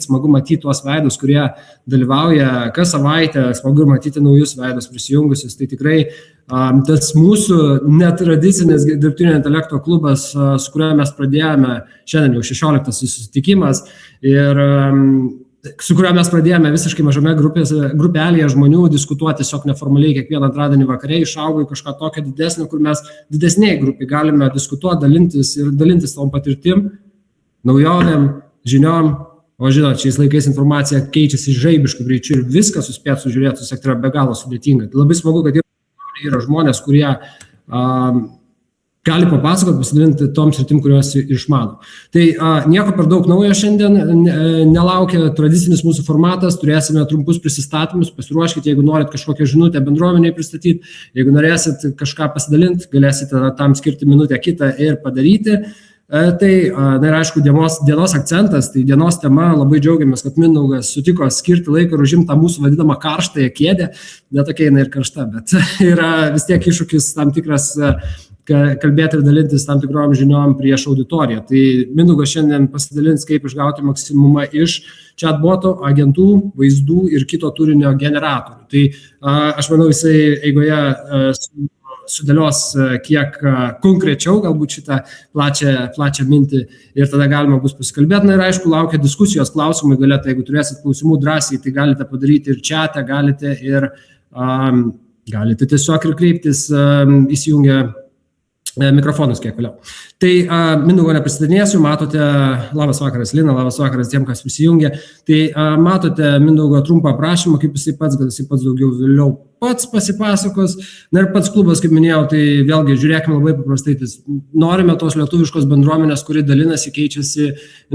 smagu matyti tuos veidus, kurie dalyvauja kas savaitę, smagu matyti naujus veidus prisijungusius. Tai tikrai tas mūsų netradicinis dirbtinio intelekto klubas, su kuriuo mes pradėjome šiandien jau 16 susitikimas ir su kuriuo mes pradėjome visiškai mažame grupelėje žmonių diskutuoti tiesiog neformaliai kiekvieną antradienį vakare, išaugo į kažką tokio didesnio, kur mes didesniai grupiai galime diskutuoti, dalintis tom patirtim, naujovėm, žiniom, o žinot, šiais laikais informacija keičiasi žaibiškai greičiu ir viską suspėti sužiūrėti, susekti yra be galo sudėtinga. Tai labai smagu, kad yra žmonės, kurie gali papasakoti, pasidalinti tom sritim, kuriuos išmano. Tai nieko per daug naujo šiandien nelaukia tradicinis mūsų formatas, turėsime trumpus prisistatymus, pasiruoškite, jeigu norit kažkokią žinutę bendruomeniai pristatyti, jeigu norėsit kažką pasidalinti, galėsite tam skirti minutę kitą ir padaryti. Tai, ir aišku, dienos akcentas, tai dienos tema, labai džiaugiamės, kad Mindaugas sutiko skirti laiką ir užimti tą mūsų vadinamą karštąją kėdę, netokia jinai ir karšta, bet yra vis tiek iššūkis tam tikras kalbėti ir dalintis tam tikrom žiniom prieš auditoriją. Tai Mindaugas šiandien pasidalins, kaip išgauti maksimumą iš chatbotų, agentų, vaizdų ir kito turinio generatorių. Tai aš manau, jisai eigoje sudėlios kiek konkrečiau galbūt šitą plačią mintį ir tada galima bus pasikalbėti. Na ir aišku, laukia diskusijos, klausimai galite, jeigu turėsit klausimų drąsiai, tai galite padaryti ir chatą, galite tiesiog ir kreiptis įsijungę mikrofonus kiek vėliau. Tai Mindaugo nepristatinėsiu, matote, labas vakaras Lina, labas vakaras tiem, kas prisijungė. Tai matote Mindaugo trumpą aprašymą, kaip jisai pats daugiau vėliau pats pasipasakos. Na ir pats klubas, kaip minėjau, tai vėlgi žiūrėkime labai paprastai, norime tos lietuviškos bendruomenės, kuri dalinasi, keičiasi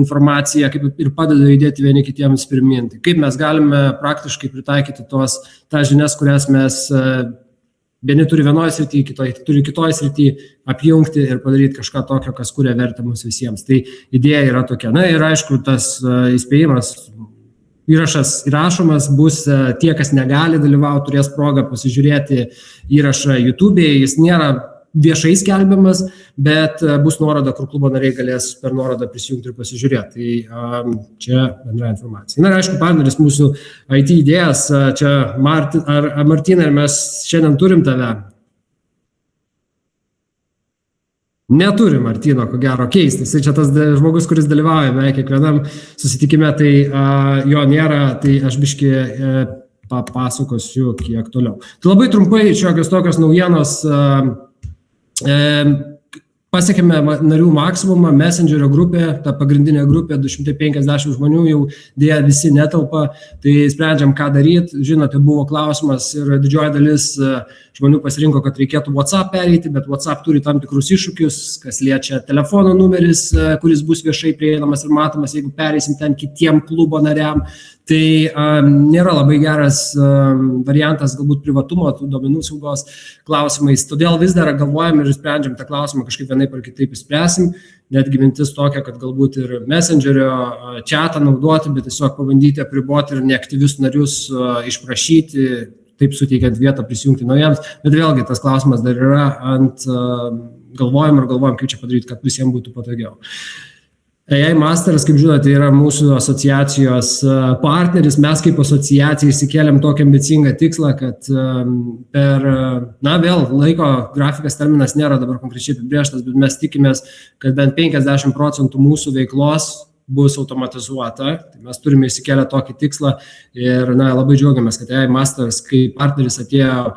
informacija, kaip ir padeda judėti vieni kitiems pirmyn. Tai kaip mes galime praktiškai pritaikyti tas žinias, kurias mes vieni turi vienoje srityje, turi kitoje srityje, apjungti ir padaryti kažką tokio, kas kuria vertę mums visiems. Tai idėja yra tokia. Na ir aišku, tas įspėjimas, įrašas įrašomas bus, tie, kas negali dalyvauti, turės progą pasižiūrėti įrašą YouTube'e, jis nėra viešai skelbiamas, bet bus nuoroda, kur klubo nariai galės per nuorodą prisijungti ir pasižiūrėti. Tai čia bendra informacija. Na ir aišku, partneris mūsų IT idėjas, čia Martina, ir mes šiandien turim tave. Neturim Martino, ko gero, keistis. Tai čia tas žmogus, kuris dalyvauja beveik kiekvienam susitikime, tai jo nėra, tai aš biškį papasakosiu kiek toliau. Tai labai trumpai šiokios tokios naujienos. Pasiekėme narių maksimumą, Messengerio grupė, ta pagrindinė grupė, 250 žmonių, jau dėja visi netelpa, tai sprendžiam, ką daryti. Žinote, buvo klausimas ir didžioji dalis žmonių pasirinko, kad reikėtų WhatsApp pereiti, bet WhatsApp turi tam tikrus iššūkius, kas liečia telefono numeris, kuris bus viešai prieinamas ir matomas, jeigu pereisim ten kitiem klubo nariam. Tai nėra labai geras variantas galbūt privatumo, tų duomenų saugos klausimais. Todėl vis dar galvojam ir sprendžiam tą klausimą, kažkaip vienaip ar kitaip išspręsim. Netgi mintis tokia, kad galbūt ir Messengerio chatą naudoti, bet tiesiog pabandyti apriboti ir neaktyvius narius išprašyti, taip suteikiant vietą prisijungti naujiems. Bet vėlgi tas klausimas dar yra ant galvojam, kaip čia padaryti, kad visiems būtų patogiau. AI Masters, kaip žinote, yra mūsų asociacijos partneris. Mes kaip asociacija išsikėlėm tokį ambicingą tikslą, kad vėl laiko grafikas terminas nėra dabar konkrečiai apibrėžtas, bet mes tikimės, kad bent 50% mūsų veiklos bus automatizuota. Tai mes turime išsikėlę tokį tikslą ir labai džiaugiamės, kad AI Masters kaip partneris atėjo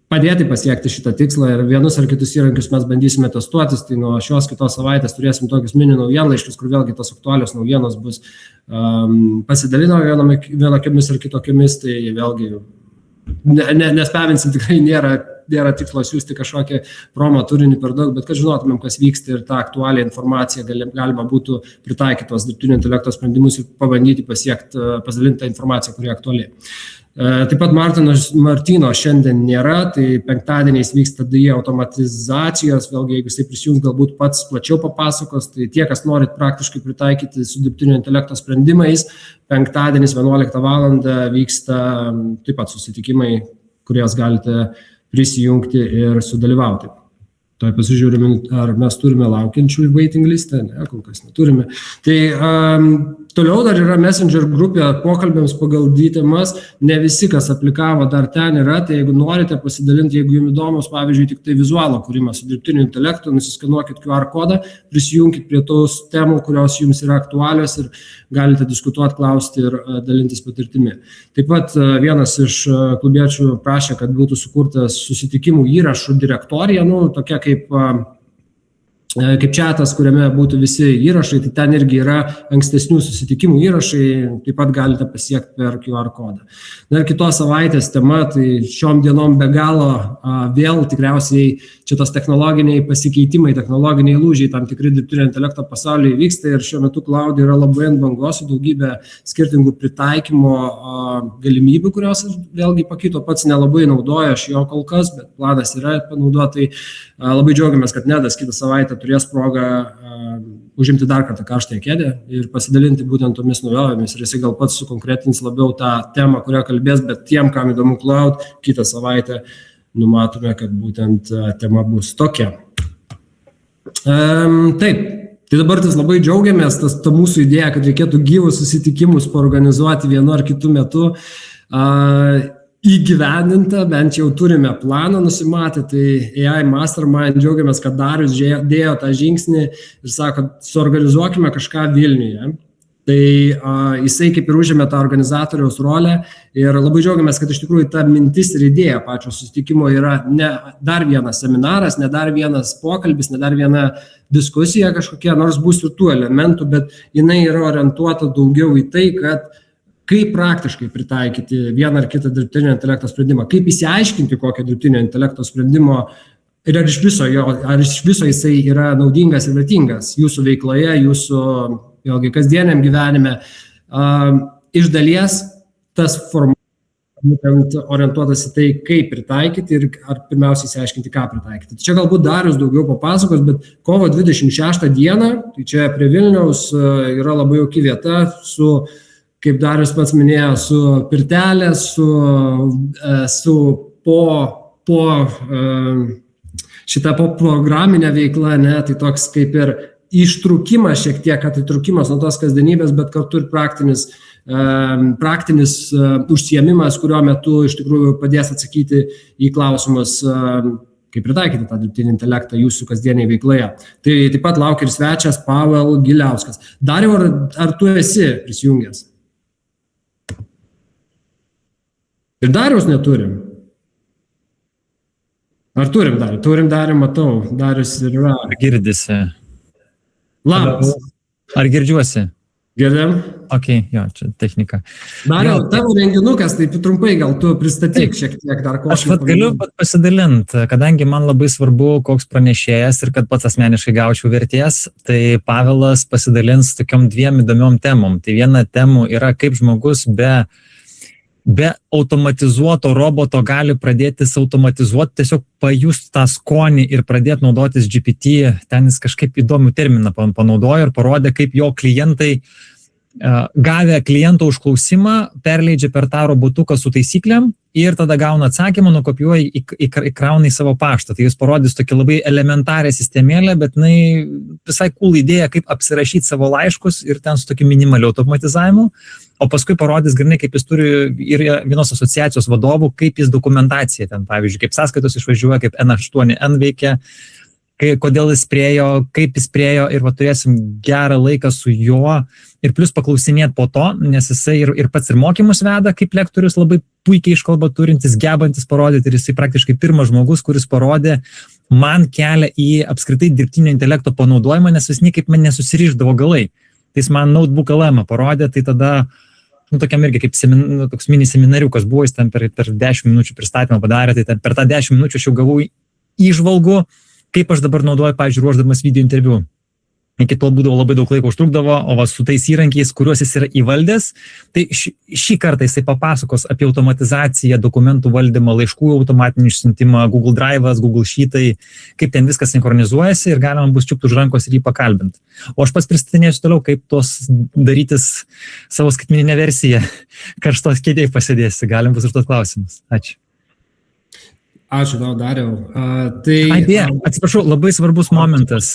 padėti pasiekti šitą tikslą ir vienus ar kitus įrankius mes bandysime testuotis, tai nuo šios kitos savaitės turėsim tokius mini naujienlaiškius, kur vėlgi tos aktualios naujienos bus pasidalino vienokiamis ar kitokiamis, tai vėlgi nespaminsim, tikrai nėra tikslo siūsti kažkokį promo turinį per daug, bet kad žinotumėm, kas vyksta ir tą aktualią informaciją galima būtų pritaikyti tos dirbtinio intelekto sprendimus ir pabandyti pasidalinti tą informaciją, kuri aktuali. Taip pat Martino šiandien nėra, tai penktadieniais vyksta DI automatizacijos, vėlgi jeigu jisai prisijungs, galbūt pats plačiau papasakos, tai tie, kas norit praktiškai pritaikyti su dirbtinio intelekto sprendimais, penktadienis 11 valandą vyksta taip pat susitikimai, kuriuos galite prisijungti ir sudalyvauti. Tuoj pasižiūrime, ar mes turime laukiančių waiting listę, ne, kol kas neturime. Tai toliau dar yra Messenger grupė pokalbėms pagal temas, ne visi, kas aplikavo, dar ten yra, tai jeigu norite pasidalinti, jeigu jums įdomus, pavyzdžiui, tik tai vizualo kūrimas su dirbtiniu intelektu, nusiskanuokit QR kodą, prisijungkit prie tos temų, kurios jums yra aktualios ir galite diskutuoti, klausti ir dalintis patirtimi. Taip pat vienas iš klubiečių prašė, kad būtų sukurtas susitikimų įrašų direktorija, tokia kaip chatas, kuriame būtų visi įrašai, tai ten irgi yra ankstesnių susitikimų įrašai, taip pat galite pasiekti per QR kodą. Na ir kitos savaitės tema, tai šiom dienom be galo vėl tikriausiai čia tos technologiniai pasikeitimai, technologiniai lūžiai, tam tikri dirbtinio intelekto pasaulyje vyksta ir šiuo metu cloud yra labai ant bangos su daugybė skirtingų pritaikymo galimybių, kurios vėlgi pakito, pats nelabai naudoja aš jo kol kas, bet planas yra panaudoti. Labai džiaugiamės, kad Nedas kitą savaitę turės progą užimti dar kartą karštąją kėdę ir pasidalinti būtent tomis naujovėmis. Ir jisai gal pats sukonkretins labiau tą temą, kurią kalbės, bet tiem, kam įdomu cloud, kitą savaitę numatome, kad būtent tema bus tokia. Taip, tai dabar tas labai džiaugiamės, ta mūsų idėja, kad reikėtų gyvus susitikimus paorganizuoti vienu ar kitu metu. Įgyvendinta, bent jau turime planą nusimatę, tai AI Mastermind džiaugiamės, kad Darius dėjo tą žingsnį ir sako, suorganizuokime kažką Vilniuje. Tai jisai kaip ir užėmė tą organizatoriaus rolę ir labai džiaugiamės, kad iš tikrųjų ta mintis ir idėja pačio susitikimo yra ne dar vienas seminaras, ne dar vienas pokalbis, ne dar viena diskusija kažkokia, nors bus ir tų elementų, bet jinai yra orientuota daugiau į tai, kad kaip praktiškai pritaikyti vieną ar kitą dirbtinio intelekto sprendimą, kaip įsiaiškinti kokio dirbtinio intelekto sprendimo ir ar iš viso jisai yra naudingas ir vertingas jūsų veikloje, jūsų vėlgi kasdieniam gyvenime. Iš dalies tas formatas būtent orientuotas į tai, kaip pritaikyti ir ar pirmiausiai įsiaiškinti, ką pritaikyti. Čia galbūt Darius daugiau papasakos, bet kovo 26 dieną, tai čia prie Vilniaus yra labai jauki vieta su, kaip Darius pats minėjo, su pirtelė, su šitą programinę veiklą, ne, tai toks kaip ir ištrūkimas šiek tiek, atitrūkimas nuo tos kasdienybės, bet kartu ir praktinis užsiėmimas, kurio metu iš tikrųjų padės atsakyti į klausimus, kaip pritaikyti tą dirbtinį intelektą jūsų kasdieniai veikloje. Tai taip pat laukia ir svečias Pavel Giliauskas. Dariau, ar tu esi prisijungęs? Ir Dariaus neturim. Ar turim Darių? Turim Darių, matau. Darius yra. Girdisi. Labas. Ar girdžiuosi? Girdim. Ok, jo, čia technika. Dariau, tavo renginukas, taip trumpai gal tu pristatyk šiek tiek dar ko. Aš galiu pasidalinti, kadangi man labai svarbu, koks pranešėjas ir kad pats asmeniškai gaučiau vertės, tai Pavelas pasidalins tokiom dviem įdomiom temom. Tai viena temų yra, kaip žmogus be automatizuoto roboto gali pradėti automatizuoti, tiesiog pajusti tą skonį ir pradėti naudotis GPT. Ten jis kažkaip įdomių terminą panaudojo ir parodė, kaip jo klientai, gavę kliento užklausimą, perleidžia per tą robotuką su taisyklėm ir tada gauna atsakymą, nukopijuoja, įkrauna į savo paštą. Tai jis parodys tokį labai elementarią sistemėlę, bet visai cool idėja, kaip apsirašyti savo laiškus ir ten su tokiu minimaliu automatizavimu. O paskui parodys grinai, kaip jis turi ir vienos asociacijos vadovų, kaip jis dokumentacija ten, pavyzdžiui, kaip sąskaitos išvažiuoja, kaip N8N veikia, kodėl jis priejo, kaip jis priejo ir turėsim gerą laiką su juo ir plus paklausinėti po to, nes jisai ir pats ir mokymus veda, kaip lektorius labai puikiai iškalbą turintis, gebantis parodyti ir jisai praktiškai pirmas žmogus, kuris parodė man kelią į apskritai dirbtinio intelekto panaudojimą, nes vis niekaip man nesusiriždavo galai. Tai jis man notebook LM parodė, tai tada tokiam irgi kaip toks mini seminariukas buvo, jis ten per 10 minučių pristatymą padarė, tai per tą 10 minučių aš jau gavau įžvalgų, kaip aš dabar naudoju, pavyzdžiui, ruošdamas video interviu. Iki tol būdavo labai daug laiko užtrukdavo, o su tais įrankiais, kuriuos jis yra įvaldęs, tai šį kartą jisai papasakos apie automatizaciją, dokumentų valdymą, laiškų automatinį išsiuntimą, Google Drive'as, Google Sheet'ai, kaip ten viskas sinchronizuojasi ir galima bus čiupti už rankos ir jį pakalbinti. O aš pats pristatinėsiu toliau, kaip tos darytis savo skaitmeninę versiją, karštos kėdėje pasėdėsi, galim bus užduoti klausimus. Ačiū. Ačiū tau, Dariau. Atsiprašau, labai svarbus momentas.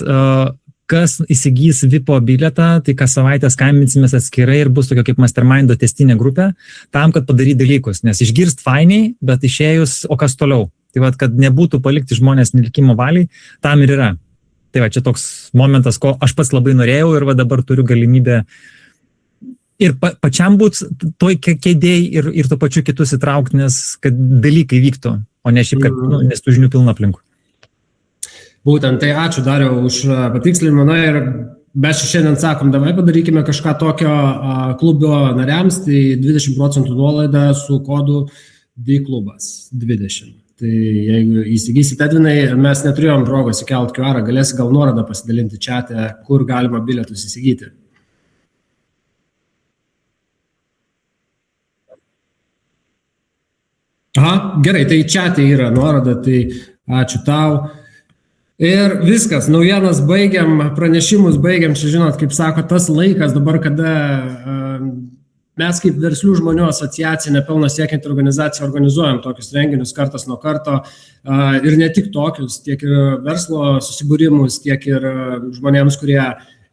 Kas įsigys VIPO bilietą, tai kas savaitę skambinsimės atskirai ir bus tokia kaip mastermindo testinė grupė, tam, kad padaryti dalykus, nes išgirst fainiai, bet išėjus, o kas toliau. Tai va, kad nebūtų palikti žmonės nelikimo valiai, tam ir yra. Tai va, čia toks momentas, ko aš pats labai norėjau ir va dabar turiu galimybę ir pačiam būt toj kėdėjai ir to pačiu kitus įtraukti, nes kad dalykai vyktų, o ne šiaip, kad nes tų žinių pilna aplinkų. Būtent, tai ačiū Dariau už patikslinimą. Na ir mes šiandien sakom, davai padarykime kažką tokio klubo nariams, tai 20% nuolaida su kodu DKlubas 20. Tai jeigu įsigysite, Edvinai, mes neturėjom progos įkelt QR, galėsi gal nuorodą pasidalinti čiate, kur galima bilietus įsigyti. Aha, gerai, tai čiate yra nuoroda, tai ačiū tau. Ir viskas, naujienas baigiam, pranešimus baigiam, čia žinot, kaip sako, tas laikas dabar, kada mes kaip verslių žmonių asociacija, nepelno siekianti organizacija, organizuojam tokius renginius kartas nuo karto ir ne tik tokius, tiek ir verslo susibūrimus, tiek ir žmonėms, kurie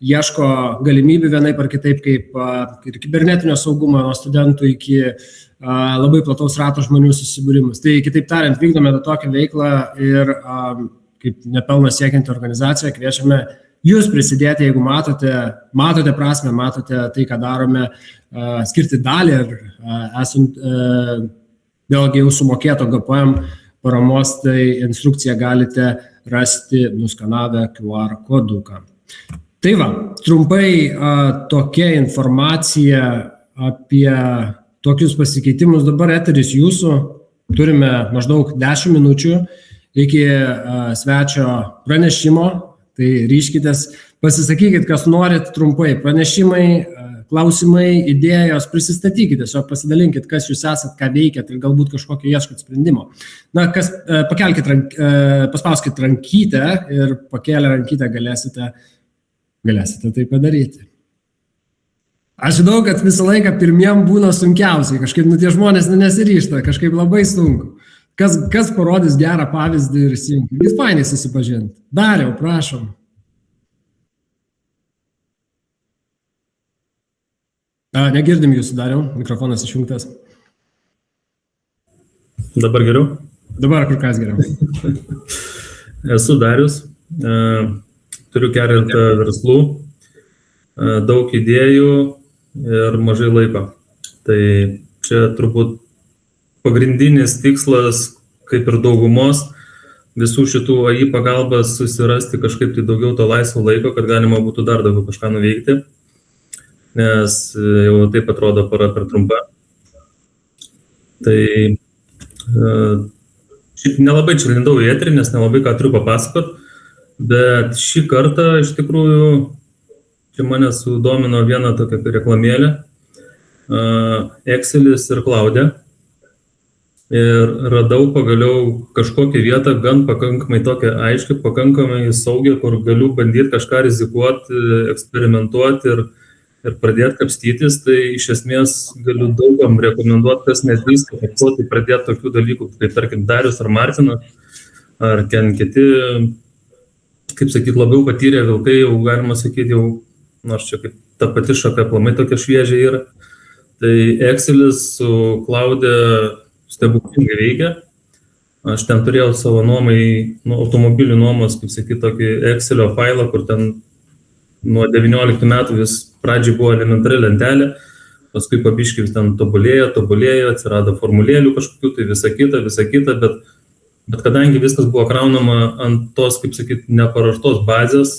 ieško galimybių vienaip ar kitaip, kaip ir kibernetinio saugumo nuo studentų iki labai plataus rato žmonių susibūrimus. Tai kitaip tariant, vykdome tokią veiklą ir kaip nepelno siekianti organizacija, kviečiame jūs prisidėti, jeigu matote prasmę, matote tai, ką darome, skirti dalį ir esant vėlgi jau sumokėto GPM paramos, tai instrukciją galite rasti nuskanavę QR koduką. Tai va, trumpai tokia informacija apie tokius pasikeitimus. Dabar eteris jūsų, turime maždaug 10 minučių iki svečio pranešimo, tai ryškitės, pasisakykit, kas norit trumpai, pranešimai, klausimai, idėjos, prisistatykit, tiesiog pasidalinkit, kas jūs esat, ką veikiat ir galbūt kažkokio ieškot sprendimo. Na, paspauskit rankytę ir pakėlę rankytę galėsite tai padaryti. Aš žinau, kad visą laiką pirmiem būna sunkiausiai, kažkaip tie žmonės nesiryžta, kažkaip labai sunku. Kas parodys gerą pavyzdį ir įsijungti. Jis fainiai susipažinti. Dariau, prašom. Negirdim jūsų, Dariau, mikrofonas išjungtas. Dabar geriau? Dabar kur kas geriau. Esu Darius, turiu keletą verslų, daug idėjų ir mažai laiko. Tai čia turbūt pagrindinis tikslas, kaip ir daugumos, visų šitų AI pagalbas susirasti kažkaip tai daugiau to laisvo laiko, kad galima būtų dar daugiau kažką nuveikti, nes jau taip atrodo para per trumpa. Tai nelabai čia lindau į eterį, nes nelabai ką turiu papasakot, bet šį kartą iš tikrųjų čia mane sudomino viena tokia reklamėlė, Excelis ir Cloud'e. Ir radau pagaliau kažkokią vietą, gan pakankamai tokią aiškią, pakankamai saugią, kur galiu bandyti kažką rizikuoti, eksperimentuoti ir pradėti kapstytis. Tai iš esmės galiu daugam rekomenduoti, kas nedrįsta pradėti tokių dalykų, kaip tarkim Darius ar Martinas, ar kiti, kaip sakyti, labiau patyrę vilkai, jau galima sakyti, jau, nors čia kaip ta pati šaka aplamai tokia šviežia yra. Tai Excelis su Cloud'e stebuklingai veikia. Aš ten turėjau savo nuomai, automobilių nuomos, kaip sakyti, tokį Excelio failą, kur ten nuo 19 metų vis pradžiai buvo elementari lentelė, paskui pabiškai vis ten tobulėjo, atsirado formulėlių kažkokių, tai visa kita, bet kadangi viskas buvo kraunama ant tos, kaip sakyti, neparaštos bazės,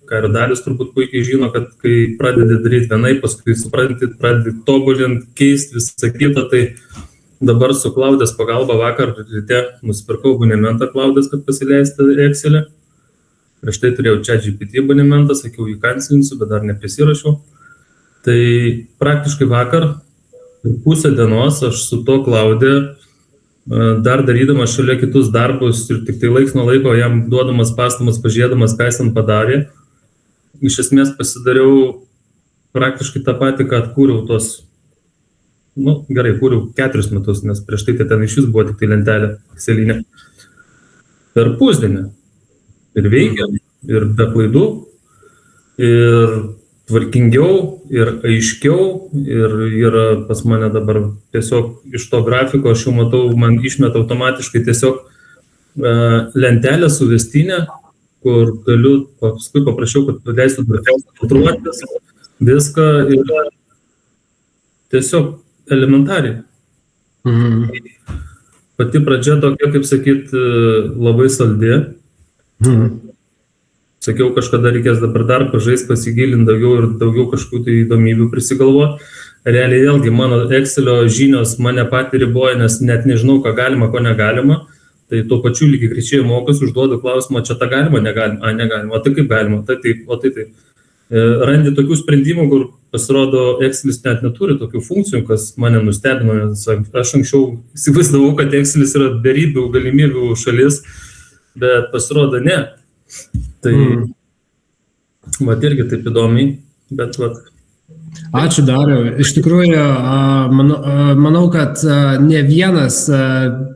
ką ir Darius turbūt puikiai žino, kad kai pradedi daryti vienai, paskui supranti, pradedi tobulinti, keisti visą kitą, tai dabar su Cloud'ės pagalba vakar ryte nusipirkau abonementą Cloud'ės, kad pasileisti Excelį. Prieš tai turėjau ChatGPT abonementą, sakiau, jį kancelinsiu, bet dar neprisirašiau. Tai praktiškai vakar pusę dienos aš su to Cloud'e, dar darydamas šalia kitus darbus ir tik tai laiks nuo laiko jam duodamas pastamas, pažiūrėdamas, ką jis ten padarė, iš esmės pasidariau praktiškai tą patį, ką atkūriau tos, kūriau 4 metus, nes prieš tai ten iš vis buvo tik tai lentelė Excelinė. per pusdienį. Ir veikia, ir be klaidų, ir tvarkingiau, ir aiškiau, ir yra pas mane dabar tiesiog iš to grafiko, aš jau matau, man išmeta automatiškai tiesiog lentelę suvestinę, kur galiu paskui paprašiau, kad leistų filtruotis viską ir tiesiog elementariai. Pati pradžia tokia, kaip sakyt, labai saldi. Sakiau, kažkada reikės dabar dar pažaist, pasigilinti daugiau ir daugiau kažkokių tai įdomybių prisigalvo. Realiai vėlgi mano Excelio žinios mane patį riboja, nes net nežinau, ką galima, ko negalima. Tai tuo pačiu lygiai greičiai mokosi, užduodu klausimą, čia tą galima, negalima, negalima, o tai kaip galima, tai taip, o tai taip. Randi tokių sprendimų, kur pasirodo Excelis net neturi tokių funkcijų, kas mane nustebino, nes aš anksčiau įsivaizdavau, kad Excelis yra berybių galimybių šalis, bet pasirodo ne. Tai vat irgi taip įdomiai, bet vat. Ačiū Dariau. Iš tikrųjų, manau, kad ne vienas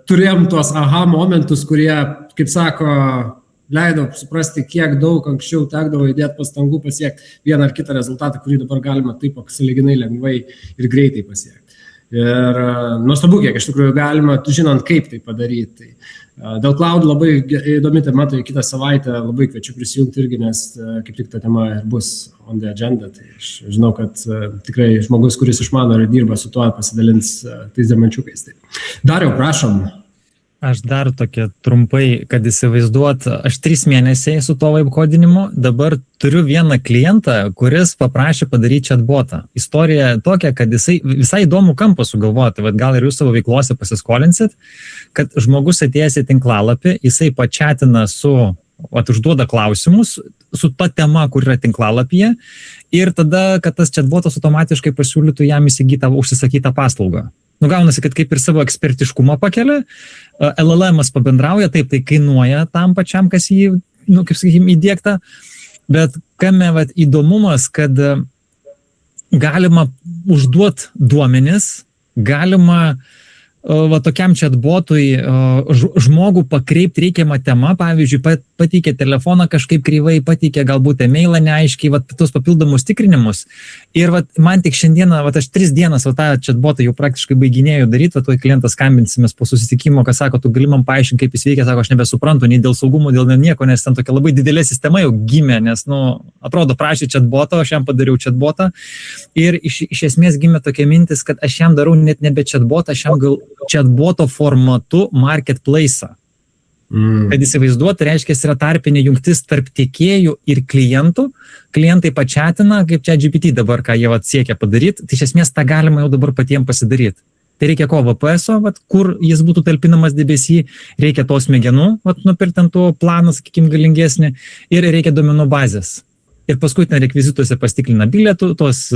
turėjom tuos aha momentus, kurie, kaip sako, leido suprasti, kiek daug anksčiau tekdavo įdėti pastangų pasiekti vieną ar kitą rezultatą, kurį dabar galima taip sąlyginai lengvai ir greitai pasiekti. Ir nuostabu, kiek iš tikrųjų galima, žinant, kaip tai padaryti. Dėl cloud labai įdomi tema, tai kitą savaitę labai kviečiu prisijungti irgi, nes kaip tik ta tema ir bus on the agenda. Tai aš žinau, kad tikrai žmogus, kuris išmano ir dirba su tuo, pasidalins tais diamančiukais. Dariau, prašom. Aš dar tokia trumpai, kad įsivaizduot, aš 3 mėnesiai su to vibe kodinimu, dabar turiu vieną klientą, kuris paprašė padaryti chatbotą. Istorija tokia, kad jisai visai įdomų kampą sugalvoti, vat gal ir jūs savo veiklose pasiskolinsit, kad žmogus atėjęs į tinklalapį, jisai pačiatina užduoda klausimus su ta tema, kur yra tinklalapyje, ir tada, kad tas chatbotas automatiškai pasiūlytų jam įsigytą, užsisakytą paslaugą. Gaunasi, kad kaip ir savo ekspertiškumą pakelia, LLM'as pabendrauja, taip, tai kainuoja tam pačiam, kas jį, kaip sakykime, įdiegta, bet kame įdomumas, kad galima užduoti duomenis, galima tokiam chatbotui žmogų pakreipti reikiamą temą, pavyzdžiui, pateikė telefoną kažkaip kreivai, pateikė galbūt emailą neaiškiai, tos papildomus tikrinimus. Ir man tik šiandieną, aš 3 dienas tą chatbotą jau praktiškai baiginėjau daryti, tuoj klientas skambinsimės po susitikimo, kas sako, tu gali man paaiškinti, kaip jis veikia, sako, aš nebesuprantu, nei dėl saugumo, dėl nieko, nes ten tokia labai didelė sistema jau gimė, nes, atrodo, prašė chatbotą, aš jam padariau chatbotą. Ir iš esmės gimė tokia mintis, kad aš jam darau net nebe chatbotą, aš jam gal chatboto formatu marketplace'ą. Kad įsivaizduoti, reiškia, yra tarpinė jungtis tarp tiekėjų ir klientų. Klientai pačiatina, kaip ChatGPT dabar, ką jie siekia padaryti, tai iš esmės tą galima jau dabar patiems pasidaryti. Tai reikia ko VPS'o, kur jis būtų talpinamas debesy, reikia tos smegenų, nupirktantų planą, sakykime, galingesnį, ir reikia duomenų bazės. Ir paskui ten rekvizituose pastiklina bilietų, tos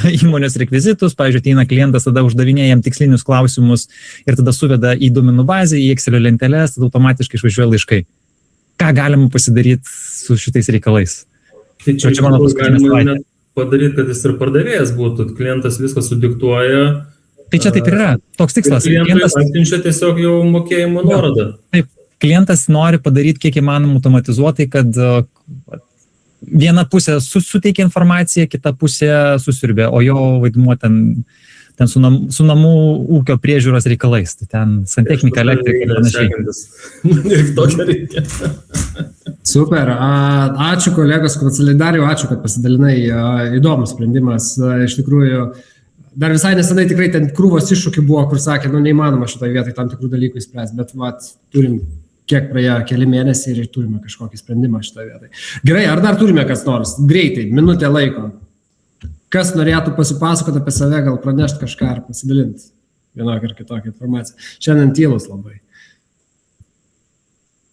įmonės rekvizitus, pavyzdžiui, ateina klientas, tada uždavinėja jam tikslinius klausimus ir tada suveda į duomenų bazę, į Excelio lenteles, tada automatiškai išvažiuoja laiškai. Ką galima pasidaryti su šitais reikalais? Tai čia mano galima padaryti, kad jis ir pardavėjas būtų, klientas viską sudiktuoja. Tai čia taip yra, toks tikslas. Klientas atsiunčia tiesiog jau mokėjimo nuorodą. Taip, klientas nori padaryti kiek įmanoma automatizuotai, kad viena pusė suteikia informaciją, kita pusė susiurbė, o jo vaidmuo ten su namų ūkio priežiūros reikalais, tai ten santechnika, elektrika ir panašiai. Super, ačiū kolegos, Dariau, ačiū, kad pasidalinai, įdomus sprendimas, iš tikrųjų, dar visai nesenai tikrai ten krūvos iššūkių buvo, kur sakė, neįmanoma šitoje vietoje tam tikrų dalykų įspręsti, bet turim kiek praėjo keli mėnesiai ir turime kažkokį sprendimą šitoje vietoje. Gerai, ar dar turime kas nors? Greitai, minutė laiko. Kas norėtų pasipasakoti apie save, gal pranešti kažką ar pasidalinti vienokią ar kitokią informaciją. Šiandien tylus labai.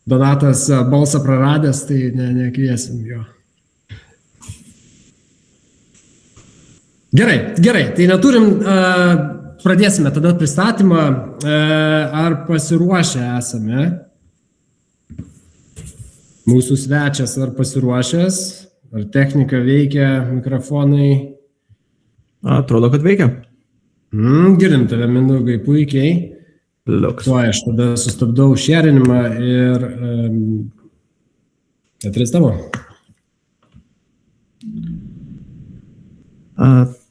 Donatas balsą praradęs, tai nekviesim jo. Gerai, tai neturim, pradėsime tada pristatymą. Ar pasiruošę esame? Mūsų svečias ar pasiruošęs, ar technika veikia, mikrofonai? Atrodo, kad veikia. Girdim tave, Mindaugai, puikiai. Liuks. Tuo aš tada sustabdau šerinimą ir Netris tavo.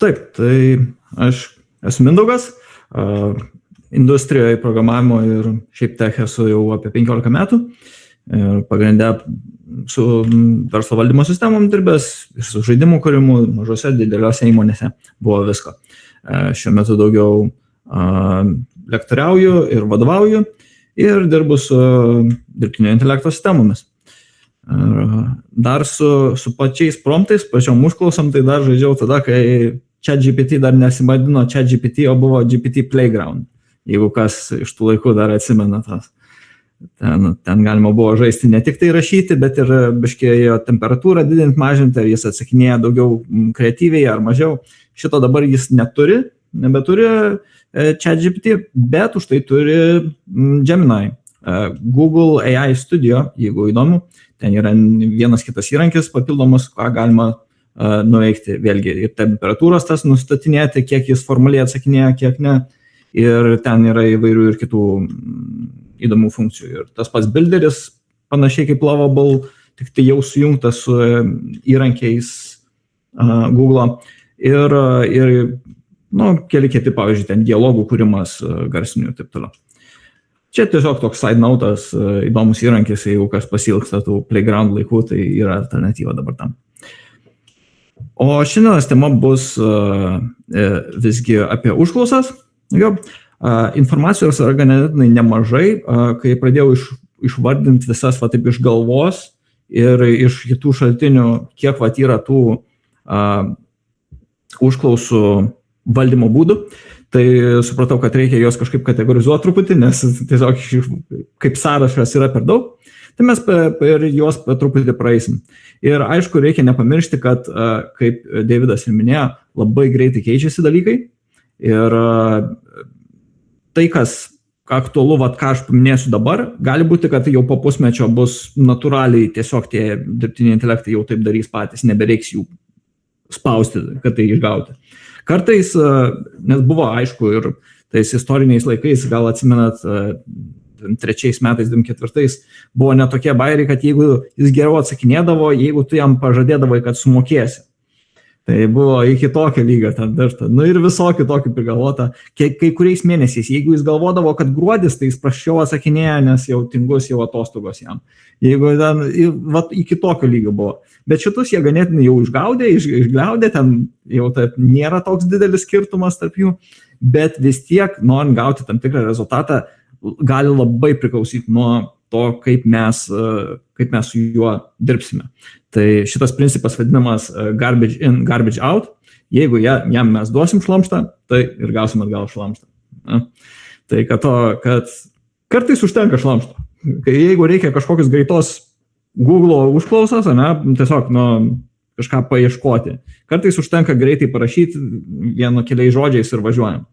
Taip, tai aš esu Mindaugas, industrijoje programavimo ir šiaip tech esu jau apie 15 metų ir pagrindę su verslo valdymo sistemom dirbęs ir su žaidimų kūrimu mažose dideliuose įmonėse buvo visko. Šiuo metu daugiau lektoriauju ir vadovauju ir dirbu su dirbtinio intelekto sistemomis. Dar su pačiais promptais, pačiom užklausom, tai dar žaidžiau tada, kai ChatGPT dar nesivadino ChatGPT, o buvo GPT Playground. Jeigu kas iš tų laikų dar atsimena tas. Ten galima buvo žaisti ne tik tai rašyti, bet ir biškėjo temperatūrą didinti, mažinti, ar jis atsakinėja daugiau kreatyviai ar mažiau. Šito dabar jis nebeturi ChatGPT, bet už tai turi Gemini. Google AI Studio, jeigu įdomu, ten yra vienas kitas įrankis papildomas, ką galima nuveikti. Vėlgi ir temperatūros tas nustatinėti, kiek jis formaliai atsakinėja, kiek ne. Ir ten yra įvairių ir kitų įdomių funkcijų. Ir tas pats builderis, panašiai kaip Lovable, tik tai jau sujungtas su įrankiais Google. Ir keli kiti, pavyzdžiui, ten dialogų kūrimas garsinių ir taip toliau. Čia tiesiog toks side notas, įdomus įrankis, jeigu kas pasilgsta tų playground laikų, tai yra alternatyva dabar tam. O šiandienos tema bus visgi apie užklausas. Informacijos yra ganėtinai nemažai, kai pradėjau išvardinti visas taip iš galvos ir iš kitų šaltinių, kiek yra tų užklausų valdymo būdų, tai supratau, kad reikia juos kažkaip kategorizuoti truputį, nes tiesiog kaip sąrašas yra per daug, tai mes per juos truputį praeisim. Ir aišku, reikia nepamiršti, kad, kaip Deividas ir minėjo, labai greitai keičiasi dalykai ir tai, kas aktualu, ką aš paminėsiu dabar, gali būti, kad jau po pusmečio bus natūraliai tiesiog tie dirbtiniai intelektai jau taip darys patys, nebereiks jų spausti, kad tai išgauti. Kartais, nes buvo aišku ir tais istoriniais laikais, gal atsimenat, 3 metais, 24, buvo netokie bairiai, kad jeigu jis geriau atsakinėdavo, jeigu tu jam pažadėdavai, kad sumokėsi. Tai buvo iki tokio lygio ten virta. Ir visokį tokį prigalvota. Kai kuriais mėnesiais, jeigu jis galvodavo, kad gruodis, tai jis praščiau atsakinėja, nes jau tingus, jau atostogos jam. Jeigu ten, iki tokio lygio buvo. Bet šitus jie ganėtinai jau išgliaudė, ten jau nėra toks didelis skirtumas tarp jų, bet vis tiek, norint gauti tam tikrą rezultatą, gali labai priklausyti nuo to, kaip mes su juo dirbsime. Tai šitas principas vadinamas garbage in, garbage out. Jeigu jam mes duosim šlamštą, tai ir gausim atgal šlamštą. Tai kad kartais užtenka šlamšto. Jeigu reikia kažkokius greitos Google užklausas, tiesiog kažką paieškoti. Kartais užtenka greitai parašyti keliais žodžiais ir važiuojam.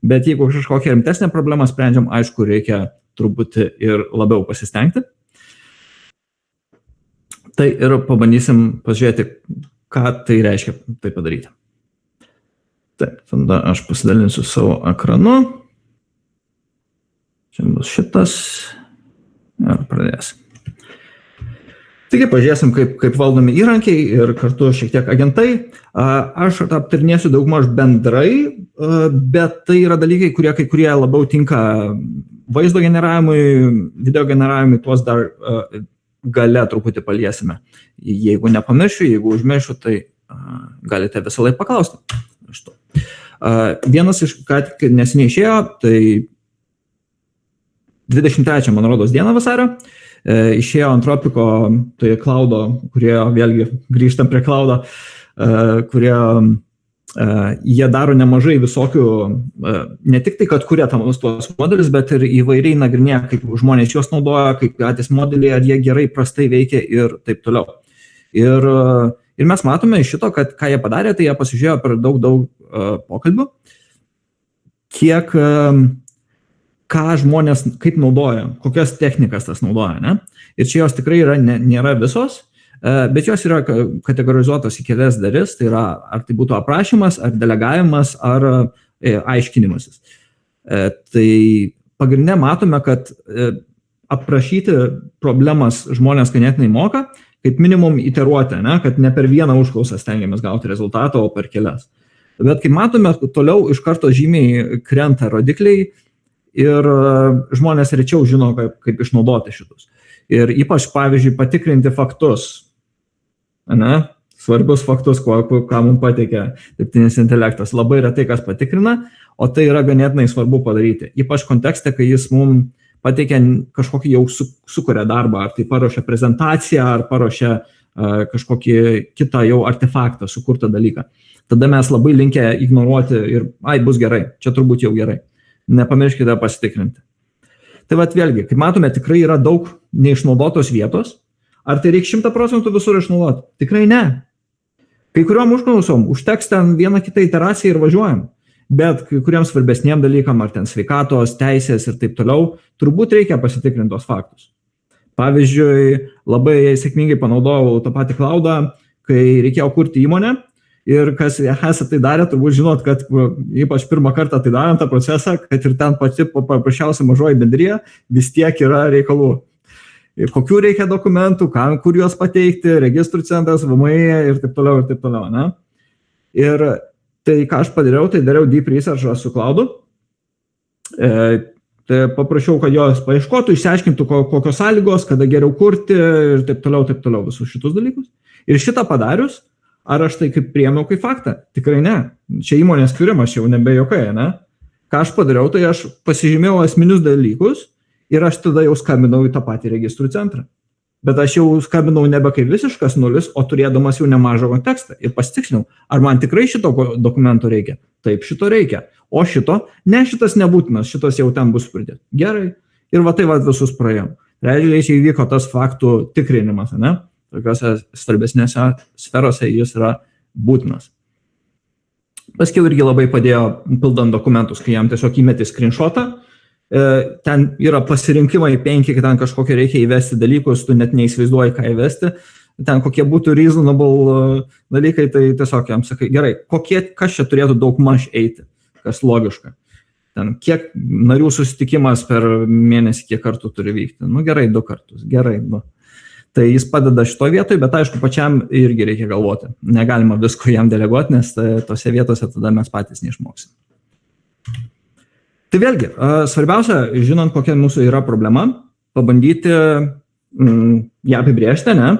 Bet jeigu kažkokią rimtesnę problemą sprendžiam, aišku, reikia truputį ir labiau pasistengti. Tai ir pabandysim pažiūrėti, ką tai reiškia tai padaryti. Taip, tada aš pasidalinsiu savo ekranu. Čia bus šitas. Ir pradėsim. Taigi pažiūrėsim, kaip valdomi įrankiai ir kartu šiek tiek agentai. Aš aptarinėsiu daugmaž bendrai, bet tai yra dalykai, kai kurie labiau tinka vaizdo generavimui, video generavimui, tuos dar gale truputį paliesime. Jeigu nepamiršiu, jeigu užmiršiu, tai galite visą laiką paklausti. Vienas iš, ką tik neseniai išėjo, tai 23, man rodos, dieną vasario, išėjo Antropiko, tai Cloudo, kurie vėlgi grįžtam prie Cloudo, kurie jie daro nemažai visokių, ne tik tai, kad kuria tuos modelius, bet ir įvairiai nagrinėja, kaip žmonės juos naudoja, kaip patys modeliai, ar jie gerai, prastai veikia ir taip toliau. Ir mes matome iš šito, kad ką jie padarė, tai jie pasižiūrėjo per daug pokalbių, ką žmonės kaip naudoja, kokias technikas tas naudoja. Ne? Ir čia jos tikrai nėra visos, bet jos yra kategorizuotos į kelias dalis, tai yra, ar tai būtų aprašymas, ar delegavimas, ar aiškinimasis. Tai pagrindinė matome, kad aprašyti problemas žmonės ganėtinai moka, kaip minimum iteruoti, ne? Kad ne per vieną užklausą stengiamės gauti rezultatą, o per kelias. Bet kaip matome, toliau iš karto žymiai krenta rodikliai ir žmonės rečiau žino, kaip išnaudoti šitus. Ir ypač, pavyzdžiui, patikrinti faktus, ne? Svarbius faktus, ką mums pateikia dirbtinis intelektas. Labai retai kas patikrina, o tai yra ganėtinai svarbu padaryti. Ypač kontekste, kai jis mums pateikia kažkokį jau sukuria darbą, ar tai paruošia prezentaciją, ar paruošia kažkokį kitą jau artefaktą, sukurtą dalyką. Tada mes labai linkę ignoruoti ir, bus gerai, čia turbūt jau gerai. Nepamirškite pasitikrinti. Tai vat vėlgi, kaip matome, tikrai yra daug neišnaudotos vietos. Ar tai reikia 100% visur išnaudoti? Tikrai ne. Kai kuriuom užklausom užteks ten vieną kitą iteraciją ir važiuojam. Bet kai kuriems svarbesniem dalykam, ar ten sveikatos, teisės ir taip toliau, turbūt reikia pasitikrinti tos faktus. Pavyzdžiui, labai sėkmingai panaudojau tą patį cloudą, kai reikėjo kurti įmonę ir kas esate tai darę, turbūt žinot, kad ypač pirmą kartą tai darant tą procesą, kad ir ten pati paprasčiausia mažoji bendrija, vis tiek yra reikalų. Kokių reikia dokumentų, kur juos pateikti, registrų centras, VMI ir taip toliau, ne? Ir tai ką aš padariau, tai dariau deep research su cloudu. Tai paprašiau, kad jos paieškotų, išsiaiškintų kokios sąlygos, kada geriau kurti ir taip toliau visus šitus dalykus. Ir šitą padarius, ar aš tai kaip priėmiau kaip faktą? Tikrai ne. Čia įmonės kūrimas jau nebejokai, ne? Ką aš padariau, tai aš pasižymėjau esminius dalykus ir aš tada jau skambinau į tą patį registrų centrą. Bet aš jau skambinau nebe kaip visiškas nulis, o turėdamas jau nemažą kontekstą ir pasitikslinau, ar man tikrai šito dokumento reikia. Taip, šito reikia. O šito, ne, šitas nebūtinas, šitas jau ten bus pridėti. Gerai. Ir va tai visus praėjom. Realiai čia įvyko tas faktų tikrinimas, ne? Tokiuose svarbesnėse sferose jis yra būtinas. Paskiau irgi labai padėjo pildant dokumentus, kai jam tiesiog įmeti screenshotą. Ten yra pasirinkimai 5, kai ten kažkokie reikia įvesti dalykus, tu net neįsivaizduoji, ką įvesti. Ten kokie būtų reasonable dalykai, tai tiesiog jam sakai, gerai, kas čia turėtų daug maž eiti, kas logiška. Ten kiek narių susitikimas per mėnesį, kiek kartų turi vykti. Nu gerai, 2 kartus, gerai. Nu. Tai jis padeda šito vietoj, bet aišku, pačiam irgi reikia galvoti. Negalima visko jam deleguoti, nes tose vietose tada mes patys neišmoksim. Tai vėlgi, svarbiausia, žinant, kokia mūsų yra problema, pabandyti ją apibrėžti, ne?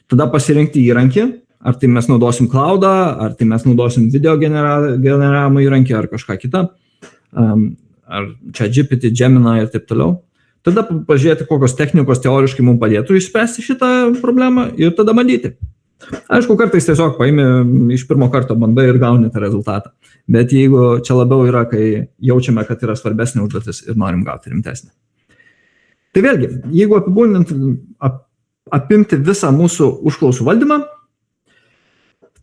Tada pasirinkti įrankį, ar tai mes naudosim cloudą, ar tai mes naudosim video generavimo įrankį, ar kažką kitą, ar ChatGPT, Gemini ir taip toliau. Tada pažiūrėti, kokios technikos teoriškai mums padėtų išspręsti šitą problemą ir tada bandyti. Aišku, kartais tiesiog paimi iš pirmo karto bandai ir gauni tą rezultatą. Bet jeigu čia labiau yra, kai jaučiame, kad yra svarbesnė užduotis ir norim gauti rimtesnį. Tai vėlgi, jeigu apimti visą mūsų užklausų valdymą,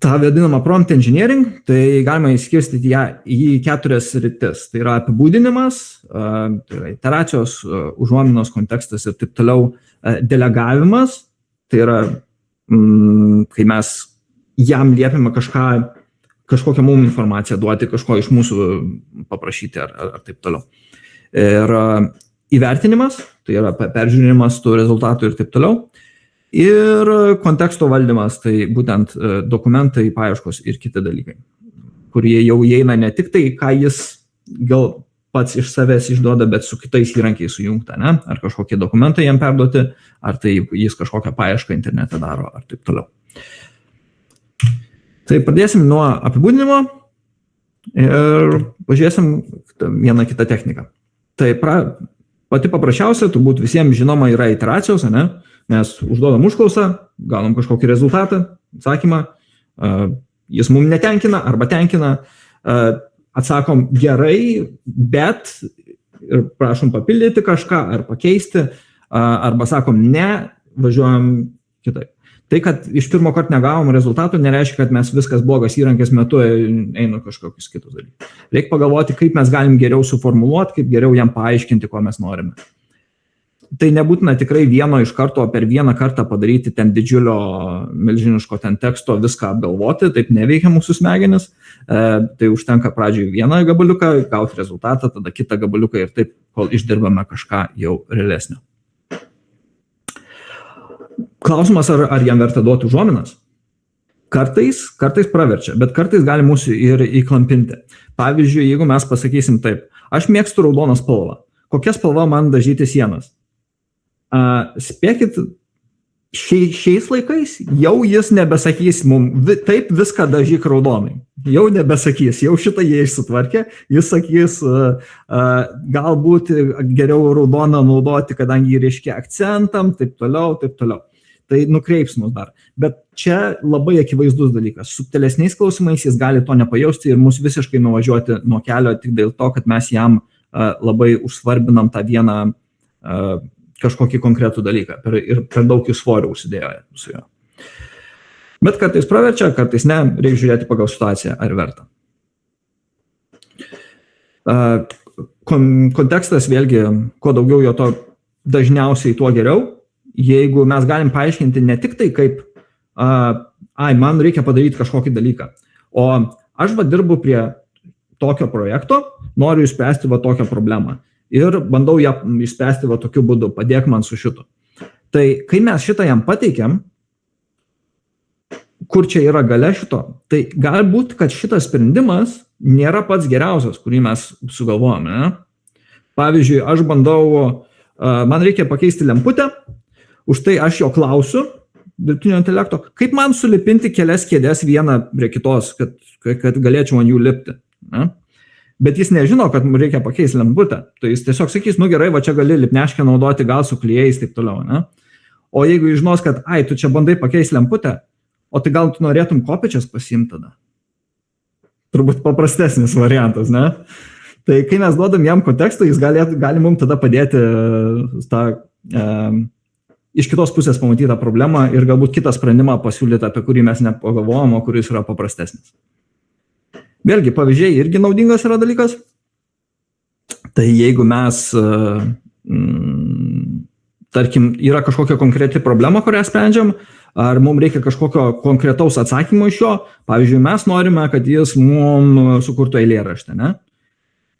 tą vadinamą prompt engineering, tai galima įskirstyti ją į 4 sritis. Tai yra apibūdinimas, tai yra iteracijos, užuominos kontekstas ir taip toliau, delegavimas, tai yra kai mes jam liepiame kažkokią mums informaciją duoti, kažko iš mūsų paprašyti ar taip toliau. Ir įvertinimas, tai yra peržiūrinimas tų rezultatų ir taip toliau. Ir konteksto valdymas, tai būtent dokumentai, paieškos ir kiti dalykai, kurie jau įeina ne tik tai, ką jis gal pats iš savęs išduoda, bet su kitais įrankiais sujungta, ne? Ar kažkokie dokumentai jam perduoti, ar tai jis kažkokią paiešką internete daro, ar taip toliau. Tai pradėsim nuo apibūdinimo ir pažiūrėsim vieną kitą techniką. Tai pati paprasčiausia, turbūt visiems žinoma, yra iteracijos, ne? Mes užduodam užklausą, gaunam kažkokį rezultatą, atsakymą, jis mums netenkina arba tenkina, atsakom gerai, bet ir prašom papildyti kažką ar pakeisti, arba sakom ne, važiuojam kitaip. Tai, kad iš pirmo karto negavom rezultatų, nereiškia, kad mes viskas blogas įrankis metu einu kažkokius kitus dalykus. Reikia pagalvoti, kaip mes galim geriau suformuluoti, kaip geriau jam paaiškinti, ko mes norime. tai nebūtina tikrai vieno iš karto per vieną kartą padaryti ten didžiulio, milžiniško ten teksto, viską apgalvoti, taip neveikia mūsų smegenis, tai užtenka pradžioj vieną gabaliuką, gauti rezultatą, tada kitą gabaliuką ir taip, kol išdirbame kažką jau realesnio. Klausimas, ar jam verta duoti užuominas? Kartais praverčia, bet kartais gali mūsų ir įklampinti. Pavyzdžiui, jeigu mes pasakysim taip, aš mėgstu raudoną spalvą, kokia spalva man dažyti sienas? Spėkit, šiais laikais jau jis nebesakys mums, taip viską dažyk raudonai. Jau nebesakys, jau šitą jie išsitvarkė, jis sakys, galbūt geriau raudoną naudoti, kadangi jį reiškia akcentam, taip toliau. Tai nukreips mus dar. Bet čia labai akivaizdus dalykas. Subtilesniais klausimais jis gali to nepajausti ir mus visiškai nuvažiuoti nuo kelio tik dėl to, kad mes jam labai užsvarbinam tą vieną kažkokį konkretų dalyką ir per daug jų svorio užsidėjo su juo. Bet kartais praverčia, kartais ne, reikia žiūrėti pagal situaciją, ar verta. Kontekstas vėlgi, kuo daugiau jo to dažniausiai, tuo geriau. Jeigu mes galim paaiškinti ne tik tai kaip, man reikia padaryti kažkokį dalyką, o aš dirbu prie tokio projekto, noriu išspręsti tokią problemą ir bandau ją išspręsti tokiu būdu, padėk man su šitu. Tai kai mes šitą jam pateikiam, kur čia yra gale šito, tai gali būti, kad šitas sprendimas nėra pats geriausias, kurį mes sugalvojame. Pavyzdžiui, aš bandau, man reikia pakeisti lemputę, už tai aš jo klausiu, dirbtinio intelekto, kaip man sulipinti kelias kėdės vieną prie kitos, kad galėčiau ant jų lipti. Ne? Bet jis nežino, kad reikia pakeisti lemputę. Tai jis tiesiog sakys, gerai, čia gali lipneškę naudoti, gal su klijais, taip toliau. Ne? O jeigu jis žinos, kad, tu čia bandai pakeisti lemputę, o tai gal tu norėtum kopičias pasiimti tada? Turbūt paprastesnis variantas, ne? Tai kai mes duodam jam kontekstą, jis gali mums tada padėti iš kitos pusės pamatytą problemą ir galbūt kitą sprendimą pasiūlyti, apie kurį mes nepagalvojom, o kuris yra paprastesnis. Vėlgi, pavyzdžiai irgi naudingas yra dalykas. Tai jeigu mes, tarkim, yra kažkokia konkreti problema, kurią sprendžiam, ar mums reikia kažkokio konkretaus atsakymo iš jo, pavyzdžiui, mes norime, kad jis mums sukurtų eilėraštį, ne?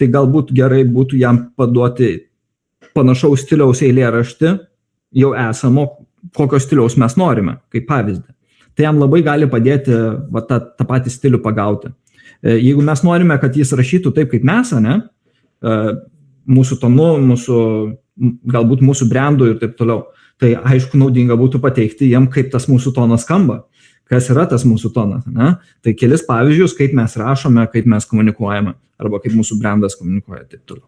Tai galbūt gerai būtų jam paduoti panašaus stiliaus eilėraštį, jau esamo, kokio stiliaus mes norime, kaip pavyzdį. Tai jam labai gali padėti tą patį stilių pagauti. Jeigu mes norime, kad jis rašytų taip, kaip mes, ne, mūsų tonu, galbūt mūsų brandų ir taip toliau, tai aišku naudinga būtų pateikti jam, kaip tas mūsų tonas skamba, kas yra tas mūsų tonas. Ne? Tai kelis pavyzdžius, kaip mes rašome, kaip mes komunikuojame, arba kaip mūsų brandas komunikuoja ir taip toliau.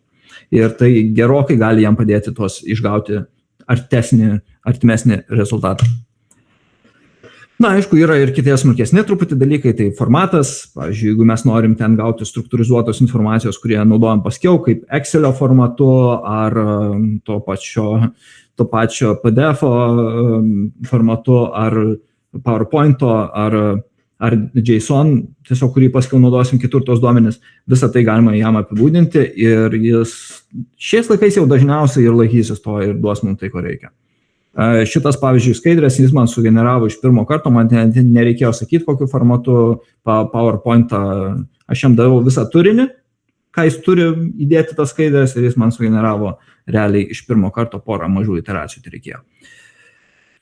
Ir tai gerokai gali jam padėti tuos išgauti artimesnį rezultatą. Na, aišku, yra ir kitie smulkesni truputį dalykai, tai formatas, pavyzdžiui, jeigu mes norim ten gauti struktūrizuotos informacijos, kurie naudojam paskiau, kaip Excelio formatu, ar to pačio PDF formatu, ar PowerPoint'o, ar JSON, tiesiog kurį paskiau naudosim kitur tos duomenis, visą tai galima jam apibūdinti ir jis šiais laikais jau dažniausiai ir laikysis to ir duos mums tai, ko reikia. Šitas, pavyzdžiui, skaidrės jis man sugeneravo iš pirmo karto, man nereikėjo sakyti, kokiu formatu PowerPoint'ą, aš jam daviau visą turinį, ką jis turi įdėti tas skaidrės ir jis man sugeneravo realiai iš pirmo karto porą mažų iteracijų tai reikėjo.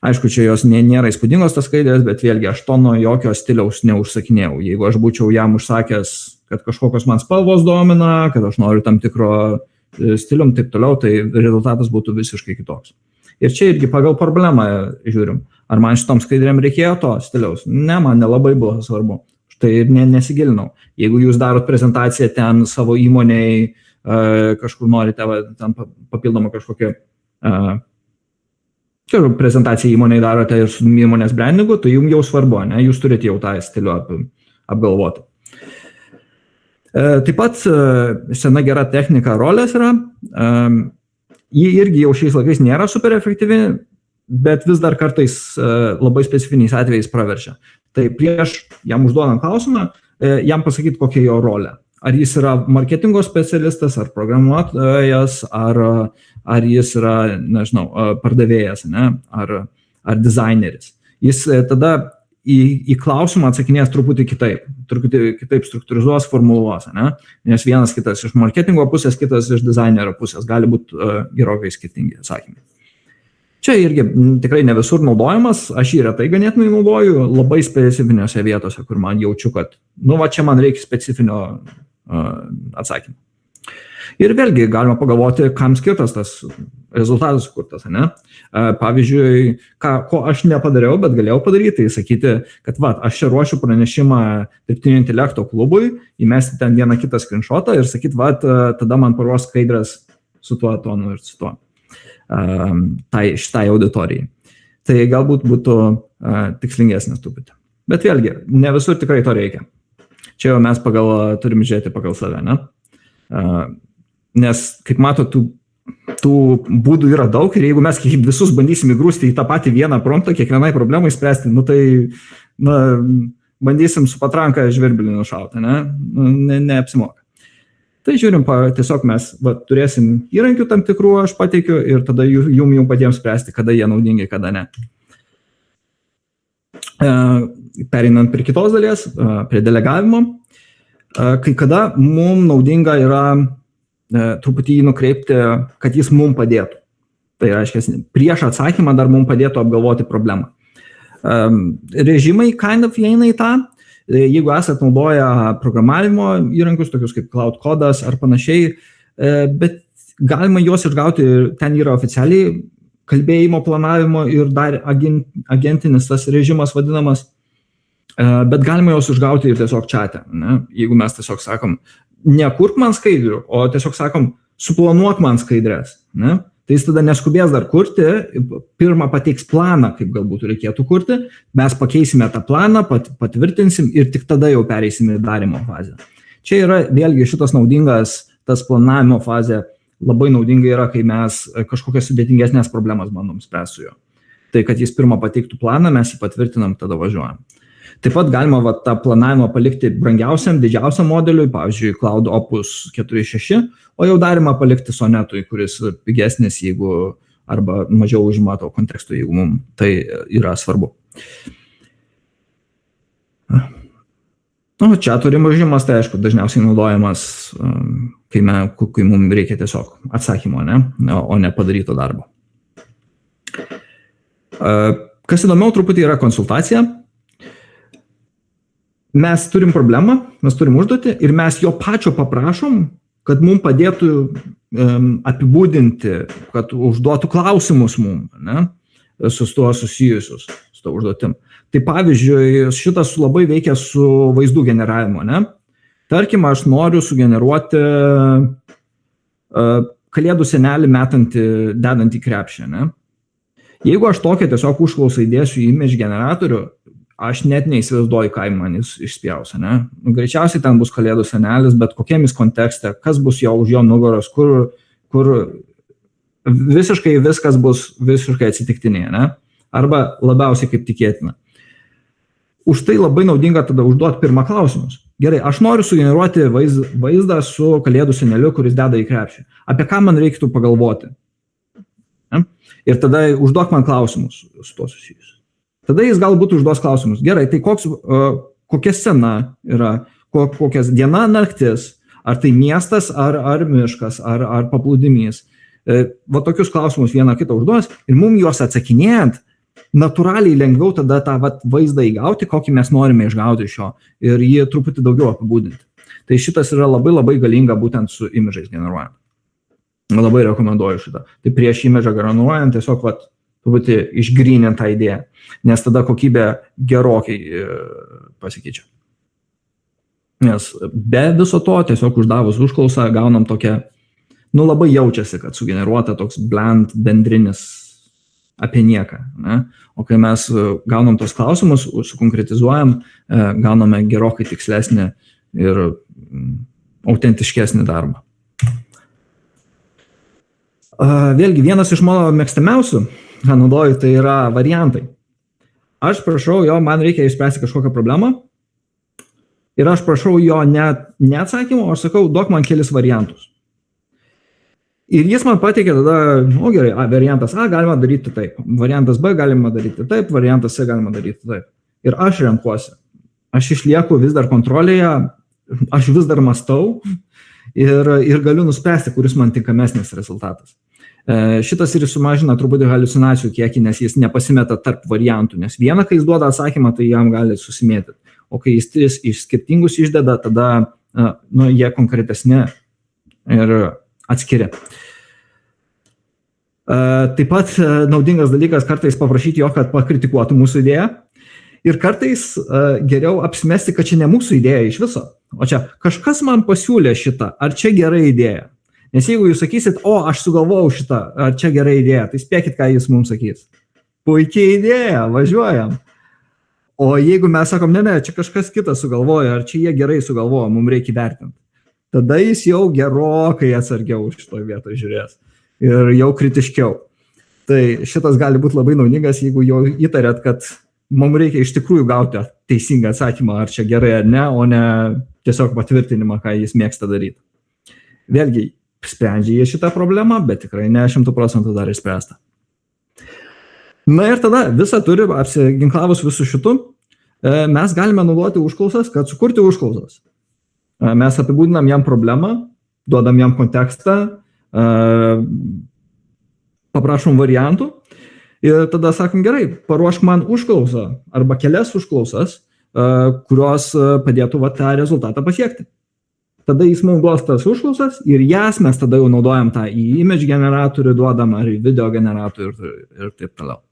Aišku, čia jos nėra įspūdingos tas skaidrės, bet vėlgi aš to nuo jokio stiliaus neužsakinėjau. Jeigu aš būčiau jam užsakęs, kad kažkokios man spalvos domina, kad aš noriu tam tikro stilium, taip toliau, tai rezultatas būtų visiškai kitoks. Ir čia irgi pagal problemą žiūrim. Ar man šitom skaidrėm reikėjo to stiliaus? Ne, man nelabai buvo svarbu. Štai ir nesigilinau. Jeigu jūs darot prezentaciją ten savo įmonėj, kažkur norite ten papildomą kažkokią prezentaciją įmonėj darote ir su įmonės brandingu, tai jums jau svarbu, ne? Jūs turite jau tą stilių apgalvoti. Taip pat sena gera technika rolės yra. Ji irgi jau šiais laikais nėra super efektyvi, bet vis dar kartais labai specifiniais atvejais praverčia. Tai prieš jam užduodant klausimą, jam pasakyti, kokia jo rolė. ar jis yra marketingo specialistas, ar programuotojas, ar jis yra, nežinau, pardavėjas, ne, ar dizaineris. Jis tada į klausimą atsakinės truputį kitaip struktūrizuos, formuluos, ne, nes vienas kitas iš marketingo pusės, kitas iš dizainerio pusės gali būti gerokai skirtingi atsakymai. Čia irgi tikrai ne visur naudojamas, aš jį retai ganėtinai naudoju, labai specifiniuose vietose, kur man jaučiu, kad, čia man reikia specifinio atsakymą. Ir vėlgi galima pagalvoti, kam skirtas tas rezultatas sukurtas, ne? Pavyzdžiui, ko aš nepadariau, bet galėjau padaryti, tai sakyti, kad aš čia ruošiu pranešimą dirbtinio intelekto klubui, įmesti ten vieną kitą screenshotą ir sakyti, tada man paruos skaidres su tuo tonu ir su tuo. Šitai auditorijai. Tai galbūt būtų tikslingesnis truputį. Bet vėlgi, ne visur tikrai to reikia. Čia jau mes turim žiūrėti pagal save, ne? Nes, kaip matot, tų būdų yra daug ir jeigu mes visus bandysim įgrūsti į tą patį vieną promptą, kiekvienai problemai spręsti, bandysim su patranka žvirblį nušauti, ne? Neapsimoka. Tai žiūrim, tiesiog mes turėsim įrankių tam tikrų, aš pateikiu ir tada jum patiems spręsti, kada jie naudingi, kada ne. Pereinant prie kitos dalies, prie delegavimo, kai kada mums naudinga yra truputį jį nukreipti, kad jis mums padėtų. Tai reiškia, prieš atsakymą dar mums padėtų apgalvoti problemą. Režimai įeina į tą. Jeigu esat naudoję programavimo įrankius, tokius kaip Cloud Codas ar panašiai, bet galima juos išgauti, ten yra oficialiai kalbėjimo planavimo ir dar agentinis tas režimas vadinamas, bet galima juos išgauti ir tiesiog čate. Ne? Jeigu mes tiesiog sakom, nekurk man skaidrių, o tiesiog sakom, suplanuok man skaidrės. Ne? Tai jis tada neskubės dar kurti, pirmą pateiks planą, kaip galbūt reikėtų kurti, mes pakeisime tą planą, patvirtinsim ir tik tada jau pereisime į darymo fazę. Čia yra vėlgi šitas naudingas, tas planavimo fazė labai naudinga yra, kai mes kažkokias sudėtingesnės problemas bandom spręsti su juo. Tai kad jis pirmą pateiktų planą, mes jį patvirtinam, tada važiuojam. Taip pat galima tą planavimą palikti brangiausiam, didžiausiam modeliui, pavyzdžiui, Cloud Opus 4.6, o jau darimą palikti Sonetui, kuris pigesnis, jeigu arba mažiau užima to konteksto, jeigu mums tai yra svarbu. Čia turim užimas, tai aišku, dažniausiai naudojamas, kai mums reikia tiesiog atsakymo, o ne padaryto darbo. Kas įdomiau truputį yra konsultacija. Mes turim problemą, mes turim užduotį ir mes jo pačio paprašom, kad mums padėtų apibūdinti, kad užduotų klausimus mums, ne, su tuo susijusius, su tuo užduotim. Tai pavyzdžiui, šitas labai veikia su vaizdų generavimu, ne? Tarkim, aš noriu sugeneruoti kalėdų senelį dedant į krepšį, ne? Jeigu aš tokią tiesiog užklausą įdėsiu į image generatorių, aš net neįsivaizduoju, ką man jis išspjaus, ne? Greičiausiai ten bus kalėdų senelis, bet kokiam jis kontekste, kas bus jo už jo nugaros, kur visiškai viskas bus visiškai atsitiktinėje, ne? Arba labiausiai kaip tikėtina. Už tai labai naudinga tada užduoti pirmą klausimus. Gerai, aš noriu sugeneruoti vaizdą su kalėdų seneliu, kuris deda į krepšį. Apie ką man reiktų pagalvoti? Ne? Ir tada užduok man klausimus su tuo susijusius. Tada jis galbūt užduos klausimus. Gerai, tai kokia scena yra, kokias diena, naktis, ar tai miestas, ar miškas, ar paplūdimys. Va tokius klausimus vieną kitą užduos ir mums juos atsakinėjant, natūraliai lengviau tada tą vaizdą įgauti, kokį mes norime išgauti iš jo ir jį truputį daugiau apibūdinti. Tai šitas yra labai labai galinga būtent su imidžais generuojant. Labai rekomenduoju šitą. Tai prieš imidžą generuojant tiesiog truputį išgrynint tą idėją, nes tada kokybė gerokai pasikeičia. Nes be viso to, tiesiog uždavus užklausą, gaunam tokią, labai jaučiasi, kad sugeneruota toks bland bendrinis apie nieką. Ne? O kai mes gaunam tos klausimus, sukonkretizuojam, gauname gerokai tikslesnį ir autentiškesnį darbą. Vėlgi, vienas iš mano mėgstamiausių, ką naudoju, tai yra variantai. Aš prašau, man reikia išspręsti kažkokią problemą ir aš prašau jo ne atsakymą, aš sakau, duok man kelis variantus. Ir jis man pateikė tada, gerai, variantas A galima daryti taip, variantas B galima daryti taip, variantas C galima daryti taip. Ir aš renkuosi. Aš išlieku vis dar kontrolėje, aš vis dar mąstau ir galiu nuspręsti, kuris man tinkamesnis rezultatas. Šitas ir sumažina truputį haliucinacijų kiekį, nes jis nepasimeta tarp variantų, nes vieną, kai jis duoda atsakymą, tai jam gali susimėti. O kai jis 3 iš skirtingus išdeda, tada jie konkretesni ir atskiria. Taip pat naudingas dalykas kartais paprašyti jo, kad pakritikuotų mūsų idėją. Ir kartais geriau apsimesti, kad čia ne mūsų idėja iš viso. O čia kažkas man pasiūlė šitą, ar čia gera idėja. Nes jeigu jūs sakysit, aš sugalvojau šitą, ar čia gera idėja, tai spėkit, ką jis mums sakys. Puikiai idėja, važiuojam. O jeigu mes sakom, ne, čia kažkas kitas sugalvoja, ar čia jie gerai sugalvoja, mums reikia vertinti. Tada jis jau gerokai atsargiau šitoje vietoje žiūrės ir jau kritiškiau. Tai šitas gali būti labai naudingas, jeigu jau įtarėt, kad mums reikia iš tikrųjų gauti teisingą atsakymą, ar čia gerai ar ne, o ne tiesiog patvirtinimą, ką jis mėgsta daryti. Vėlgi, sprendžia jie šitą problemą, bet tikrai ne 100% dar išspręsta. Na ir tada visą turi, apsiginklavus visų šitų, mes galime naudoti užklausas, kad sukurti užklausas. Mes apibūdinam jam problemą, duodam jam kontekstą, paprašom variantų ir tada sakom, gerai, paruošk man užklausą arba kelias užklausas, kurios padėtų tą rezultatą pasiekti. Tada jis mums duos tas užklausas ir jas mes tada jau naudojam tą į image generatorių, duodam ar į video generatorių ir taip toliau.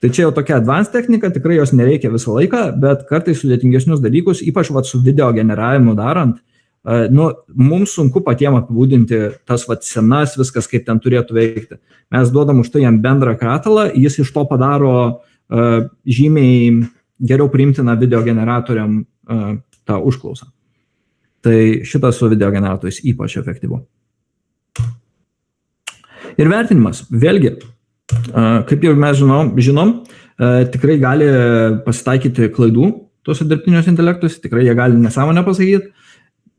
Tai čia jau tokia advanced technika, tikrai jos nereikia visą laiką, bet kartais sudėtingesnius dalykus, ypač su video generavimu darant, mums sunku patiem apibūdinti tas senas, viskas kaip ten turėtų veikti. Mes duodam už tai jam bendrą katalą, jis iš to padaro žymiai geriau priimtiną video generatoriam tą užklausą. Tai šitas su video generatoriais ypač efektyvu. Ir vertinimas, vėlgi, kaip jau mes žinom, tikrai gali pasitaikyti klaidų tuose dirbtiniuose intelektuose, tikrai jie gali nesąmonę pasakyti,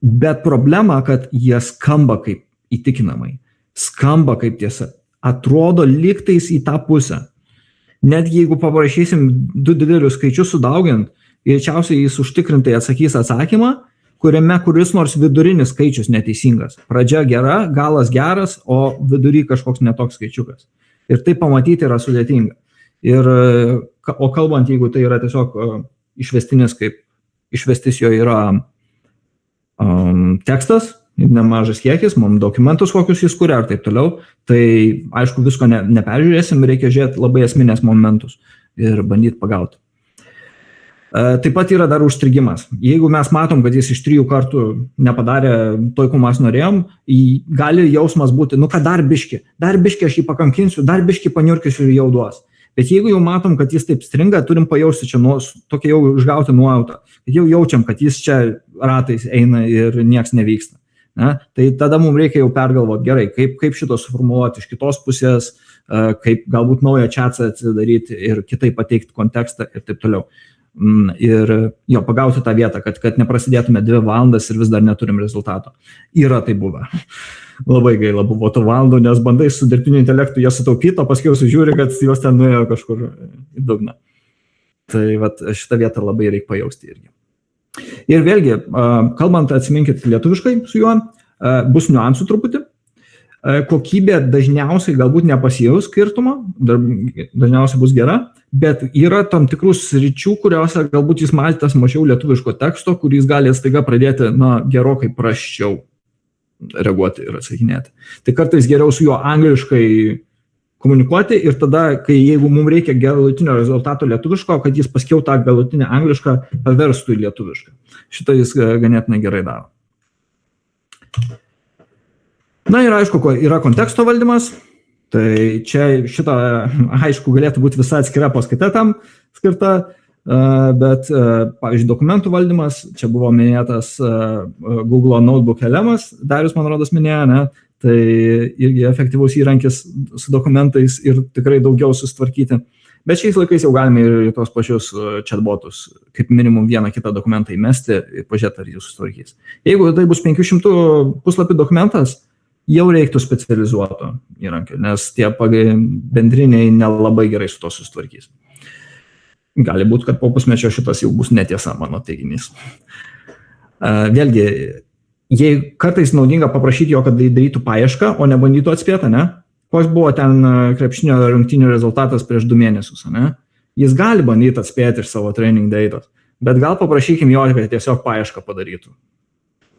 bet problema, kad jie skamba kaip įtikinamai, skamba kaip tiesa, atrodo lygtais į tą pusę. Net jeigu paprašysim 2 didelius skaičius sudaugint, greičiausiai jis užtikrintai atsakys atsakymą, kuriame kuris nors vidurinis skaičius neteisingas. Pradžia gera, galas geras, o vidury kažkoks netoks skaičiukas. Ir tai pamatyti yra sudėtinga. O kalbant, jeigu tai yra tiesiog išvestinis, kaip išvestis jo yra tekstas, nemažas kiekis, mums dokumentus kokius jis kuria ar taip toliau, tai aišku visko neperžiūrėsim, reikia žiūrėti labai esminės momentus ir bandyti pagauti. Taip pat yra dar užstrigimas. Jeigu mes matom, kad jis iš 3 kartų nepadarė to, ko mes norėjom, gali jausmas būti, kad dar biški aš jį pakankinsiu, dar biški paniurkysiu ir jau duos. Bet jeigu jau matom, kad jis taip stringa, turim pajausti čia tokia jau išgauti nuojautą, kad jau jaučiam, kad jis čia ratais eina ir nieks nevyksta. Ne? Tai tada mums reikia jau pergalvoti gerai, kaip šito suformuoluoti iš kitos pusės, kaip galbūt naują chatą atsidaryti ir kitaip pateikti kontekstą ir taip toliau. Ir jo pagauti tą vietą, kad neprasidėtume 2 valandas ir vis dar neturim rezultato. Yra tai buvę. Labai gaila buvo tų valandų, nes bandai su dirbtiniu intelektu jas sutaupyti, o paskui sužiūri, kad jos ten nuėjo kažkur į dugną. Tai šitą vietą labai reikia pajausti irgi. Ir vėlgi, kalbant, atsiminkit lietuviškai su juo, bus niuansų truputį. Kokybė dažniausiai galbūt nepasijaus skirtumą, dažniausiai bus gera, bet yra tam tikrų sričių, kuriuose galbūt jis matęs mažiau lietuviško teksto, kuris gali staiga pradėti gerokai prasčiau reaguoti ir atsakinėti. Tai kartais geriau su juo angliškai komunikuoti ir tada, jeigu mums reikia galutinio rezultato lietuviško, kad jis paskiau tą galutinę anglišką paverstų į lietuvišką. Šitą jis ganėtinai gerai daro. Na ir aišku, yra konteksto valdymas, tai čia šitą, aišku, galėtų būti visa atskira paskaita tam skirta, bet, pavyzdžiui, dokumentų valdymas, čia buvo minėtas Google Notebook LM'as, Darius, man rodos, minėjo, ne? Tai irgi efektyvus įrankis su dokumentais ir tikrai daugiau susitvarkyti. Bet šiais laikais jau galime ir į tos pačius chatbotus, kaip minimum vieną kitą dokumentą įmesti ir pažiūrėti, ar jis susitvarkys. Jeigu tai bus 500 puslapių dokumentas, jau reiktų specializuoto įrankio, nes tie bendriniai nelabai gerai su to susitvarkys. Gali būti, kad po pusmečio šitas jau bus netiesa mano teiginys. Vėlgi, jei kartais naudinga paprašyti jo, kad darytų paiešką, o nebandytų atspėti, ne? Koks buvo ten krepšinio rungtynių rezultatas prieš 2 mėnesius, ne? Jis gali bandyti atspėti iš savo training datos, bet gal paprašykim jo, kad tiesiog paiešką padarytų.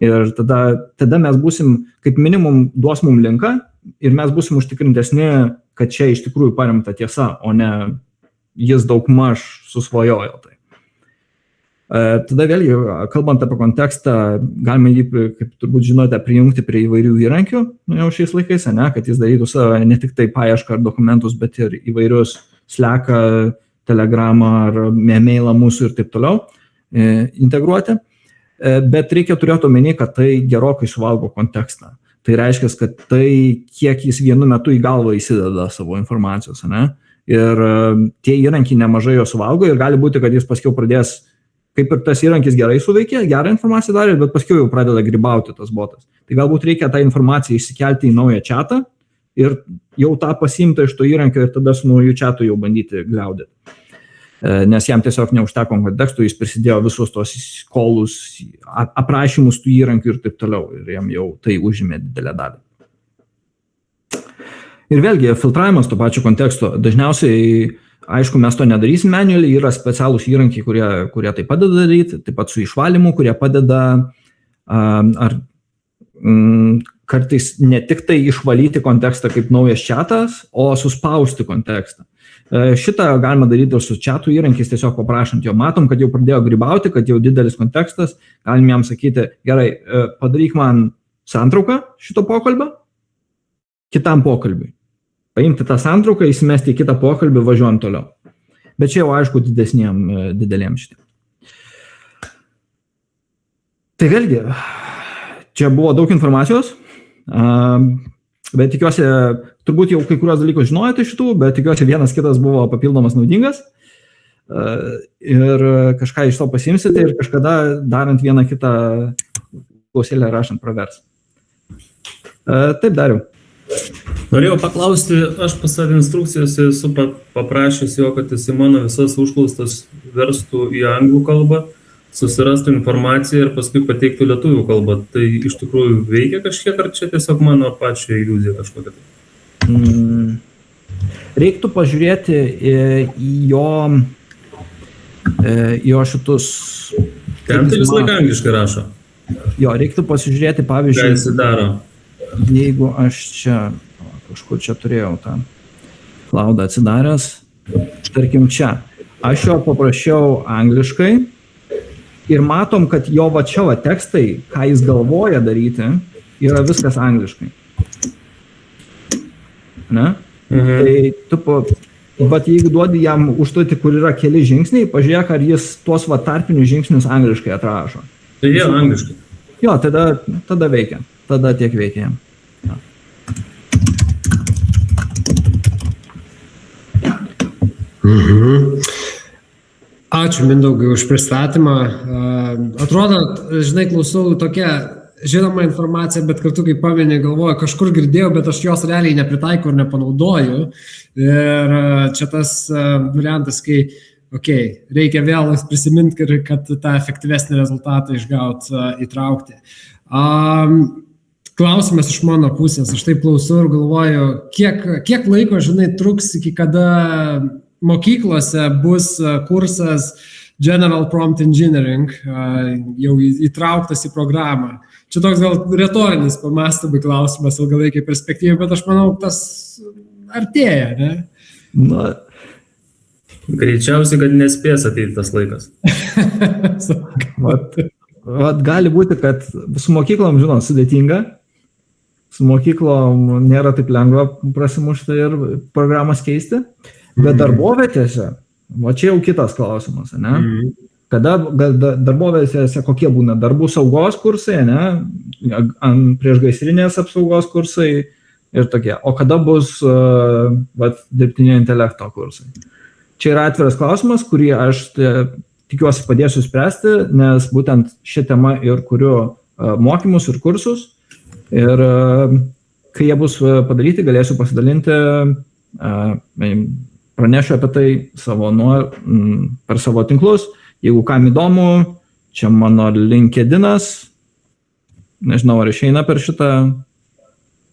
Ir tada mes būsim, kaip minimum, duos mum linką ir mes būsim užtikrintesni, kad čia iš tikrųjų paremta tiesa, o ne jis daugmaž susvajojo tai. Tada vėlgi, kalbant apie kontekstą, galime jį, kaip turbūt žinote, prijungti prie įvairių įrankių jau šiais laikais, ne, kad jis darytų ne tik tai paiešką ar dokumentus, bet ir įvairius Slacką, Telegramą ar e-mailą mūsų ir taip toliau integruoti. Bet reikia turėti omeny, kad tai gerokai suvalgo kontekstą. Tai reiškia, kad tai, kiek jis vienu metu į galvą įsideda savo informacijos, ne? Ir tie įrankiai nemažai jo suvalgo ir gali būti, kad jis paskiau pradės, kaip ir tas įrankis gerai suveikė, gerą informaciją darė, bet paskiau jau pradeda grybauti tas botas. Tai galbūt reikia tą informaciją išsikelti į naują chatą ir jau tą pasiimti iš to įrankio ir tada su nauju chatu jau bandyti gliaudyti. Nes jam tiesiog neužteko kontekstų, jis prisidėjo visus tos kolus, aprašymus tų įrankių ir taip toliau, ir jam jau tai užėmė didelę dalį. Ir vėlgi, filtravimas to pačio konteksto. Dažniausiai, aišku, mes to nedarysim manualiai, yra specialūs įrankiai, kurie tai padeda daryti, taip pat su išvalymu, kurie padeda kartais ne tik tai išvalyti kontekstą kaip naujas chatas, o suspausti kontekstą. Šitą galima daryti ir su chatų įrankiais, tiesiog paprašant jo. Matom, kad jau pradėjo grybauti, kad jau didelis kontekstas, galim jam sakyti, gerai, padaryk man santrauką šito pokalbio, kitam pokalbiui. Paimti tą santrauką, įsimesti į kitą pokalbį, važiuojant toliau. Bet čia jau aišku dideliem šitiem. Tai vėlgi, čia buvo daug informacijos, bet tikiuosi, turbūt jau kai kurios dalykus žinojate šitų, bet tikiuosi vienas kitas buvo papildomas naudingas ir kažką iš to pasiimsite ir kažkada darant vieną kitą klausėlę rašant pravers. Taip, Dariau. Norėjau paklausti, aš pas save instrukcijose esu paprašęs jo, kad jis mano visas užklaustas verstų į anglų kalbą, susirastų informaciją ir paskui pateiktų lietuvių kalbą. Tai iš tikrųjų veikia kažkiek, ar čia tiesiog mano pačio iliuzija kažkokia? Reiktų pažiūrėti į jo šitus... Ten tai vis laiką angliškai rašo. Jo, reiktų pasižiūrėti, pavyzdžiui... Ką jis daro? Jeigu aš čia, kažkur čia turėjau tą cloudą atsidaręs, tarkim čia, aš jo paprašiau angliškai ir matom, kad jo va čia va tekstai, ką jis galvoja daryti, yra viskas angliškai. Ne? Tai tu, bet jeigu duodi jam užduoti, kur yra keli žingsniai, pažiūrėk, ar jis tuos va tarpinius žingsnius angliškai atrašo. Tai jie angliškai. Jo, tada veikia. Tada tiek veikia jam. Ja. Ačiū, Mindaugai, už pristatymą. Atrodo, žinai, klausau tokia žinoma informacija, bet kartu, kaip pameni, galvoju, kažkur girdėjau, bet aš jos realiai nepritaikau ir nepanaudoju. Ir čia tas variantas, kai reikia vėl prisiminti, kad tą efektyvesnį rezultatą įtraukti. Klausimas iš mano pusės, aš taip klausau ir galvoju, kiek laiko, žinai, truks iki kada mokyklose bus kursas General Prompt Engineering jau įtrauktas į programą. Čia toks gal retorinis pamąstymui klausimas ilgalaikiai perspektyvai, bet aš manau, tas artėja, ne? Na, greičiausiai, kad nespės ateiti tas laikas. Vat gali būti, kad su mokyklom, žinot, sudėtinga. Su mokyklom nėra taip lengva prasimušti ir programas keisti. Bet darbovietėse, va čia jau kitas klausimas, ne? Kada darbovietėse kokie būna darbų saugos kursai, ne? Priešgaisrinės apsaugos kursai ir tokie. O kada bus dirbtinio intelekto kursai? čia yra atviras klausimas, kurį aš tikiuosi padėsiu spręsti, nes būtent šią temą ir kuriu mokymus ir kursus. Ir kai jie bus padaryti, galėsiu pasidalinti, pranešiu apie tai per savo tinklus. Jeigu kam įdomu, čia mano LinkedInas, nežinau, ar išeina per šitą,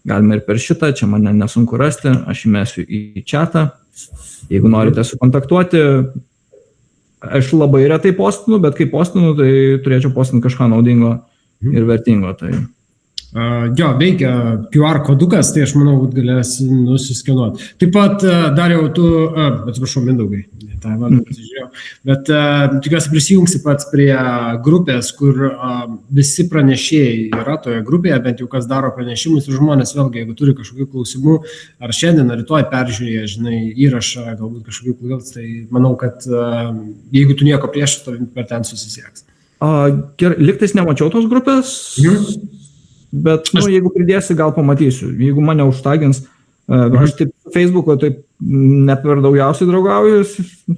galime ir per šitą, čia mane nesunku rasti, aš įmesiu į chatą. Jeigu norite sukontaktuoti, aš labai retai postinu, bet kai postinu, tai turėčiau postinti kažką naudingo ir vertingo. Tai... Jo, veikia QR kodukas, tai aš manau, kad galės nusiskenuoti. Taip pat, Dariau, tu, atsiprašau, Mindaugai, tą vardą pasižiūrėjau, bet tikiuosi prisijungsi pats prie grupės, kur visi pranešėjai yra toje grupėje, bent jau kas daro pranešimus ir žmonės vėlgi, jeigu turi kažkokių klausimų, ar šiandien, ar rytoj peržiūrėję, žinai, įrašą, galbūt kažkokių klaidų, tai manau, kad jeigu tu nieko prieš, to per ten susisieks. Liktais nemačiau tos grupės. Bet, jeigu pridėsi, gal pamatysiu. Jeigu mane užtagins, aš taip Facebook'o taip ne per daugiausiai draugauju,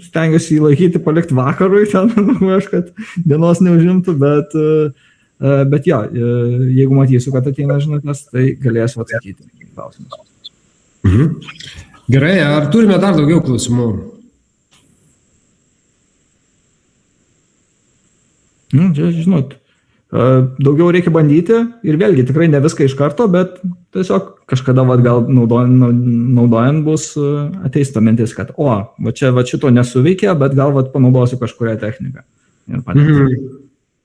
stengiuosi įlaikyti, palikti vakarui ten, aš kad dienos neužimtų, bet jo, jeigu matysiu, kad ateina žinutės, tai galėsiu atsakyti klausimus. Gerai, ar turime dar daugiau klausimų? Žinot. Daugiau reikia bandyti ir vėlgi tikrai ne viską iš karto, bet tiesiog kažkada gal naudojant bus ateis ta mintis, kad va šito nesuveikė, bet gal panaudosiu kažkurią techniką.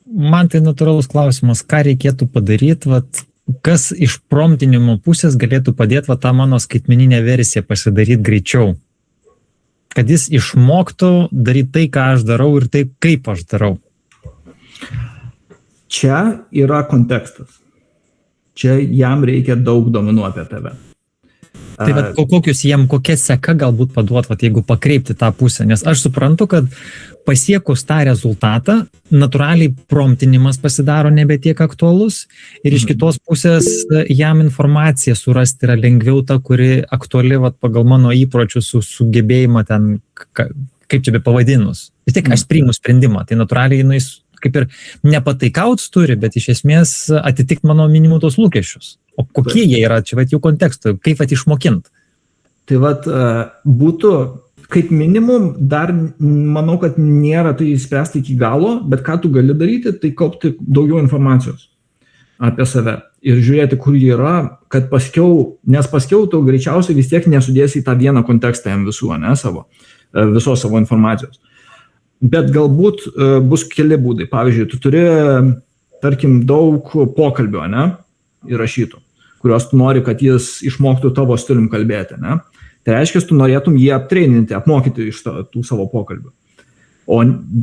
Man tai natūralus klausimas, ką reikėtų padaryti, kas iš promptinimo pusės galėtų padėti tą mano skaitmeninę versiją pasidaryti greičiau, kad jis išmoktų daryti tai, ką aš darau ir tai, kaip aš darau. Čia yra kontekstas. Čia jam reikia daug duomenų apie tave. Tai kokia seka galbūt paduot, jeigu pakreipti tą pusę, nes aš suprantu, kad pasiekus tą rezultatą, natūraliai promptinimas pasidaro nebe tiek aktualus ir iš kitos pusės jam informaciją surasti yra lengviau ta, kuri aktuali pagal mano įpročius sugebėjimą ten, kaip čia be pavadinus. Vis tiek aš priimu sprendimą, tai natūraliai jis kaip ir nepataikaut turi, bet iš esmės atitikti mano minimų tos lūkesčius. O kokie jie yra, čia jų kontekstų, kaip išmokint? Tai būtų, kaip minimum, dar manau, kad nėra tai spręsti iki galo, bet ką tu gali daryti, tai kaupti daugiau informacijos apie save ir žiūrėti, kur jie yra, kad nes paskiau tu greičiausiai vis tiek nesudėsi į tą vieną kontekstą jam visos savo informacijos. Bet galbūt bus keli būdai. Pavyzdžiui, tu turi, tarkim, daug pokalbių, įrašytų, kuriuos tu nori, kad jis išmoktų tavo stilium kalbėti, Tai reiškia, tu norėtum jį aptreininti, apmokyti iš tų savo pokalbių.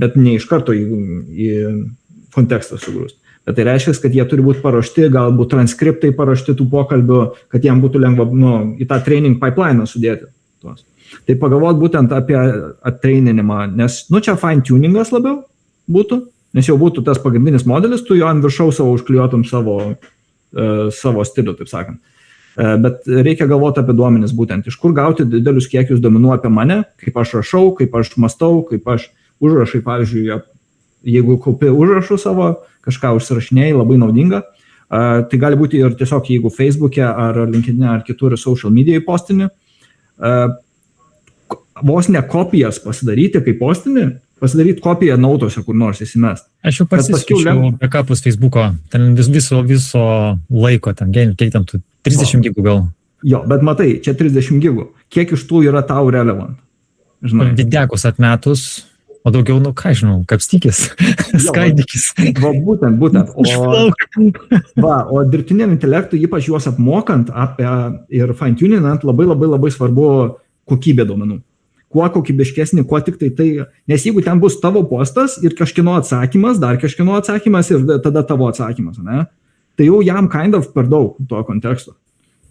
Bet ne iš karto į kontekstą sugrūsti. Bet tai reiškia, kad jie turi būti paruošti, galbūt transkriptai paruošti tų pokalbių, kad jam būtų lengva į tą training pipeline sudėti tuos. Tai pagalvot būtent apie attreininimą, nes, čia fine tuningas labiau būtų, nes jau būtų tas pagrindinis modelis, tu jo ant viršaus savo užklijuotum savo stilių, taip sakant. Bet reikia galvoti apie duomenis būtent, iš kur gauti didelius kiekius duomenų apie mane, kaip aš rašau, kaip aš mastau, kaip aš užrašai, pavyzdžiui, jeigu kaupi užrašų savo, kažką užsirašinėjai, labai naudinga. Tai gali būti ir tiesiog, jeigu Facebook'e ar LinkedIn'e ar kitur social media postini, vos ne kopijas pasidaryti, kaip postinį, pasidaryti kopiją nautose, kur nors įsimest. Aš jau pasiskaičiau backupus Facebook'o, ten viso laiko, kiek ten 30 gigų gal. Jo, bet matai, čia 30 gigų. Kiek iš tų yra tau relevant? Videkus atmetus, o daugiau, kapstykis, skaidykis. Būtent. O dirbtiniam intelektui, ypač juos apmokant ir fine-tuninant, labai svarbu kokybė duomenų. Kuo kokybiškesnį, kuo tik tai, nes jeigu ten bus tavo postas ir kažkieno atsakymas, dar kažkieno atsakymas ir tada tavo atsakymas, tai jau jam per daug to konteksto.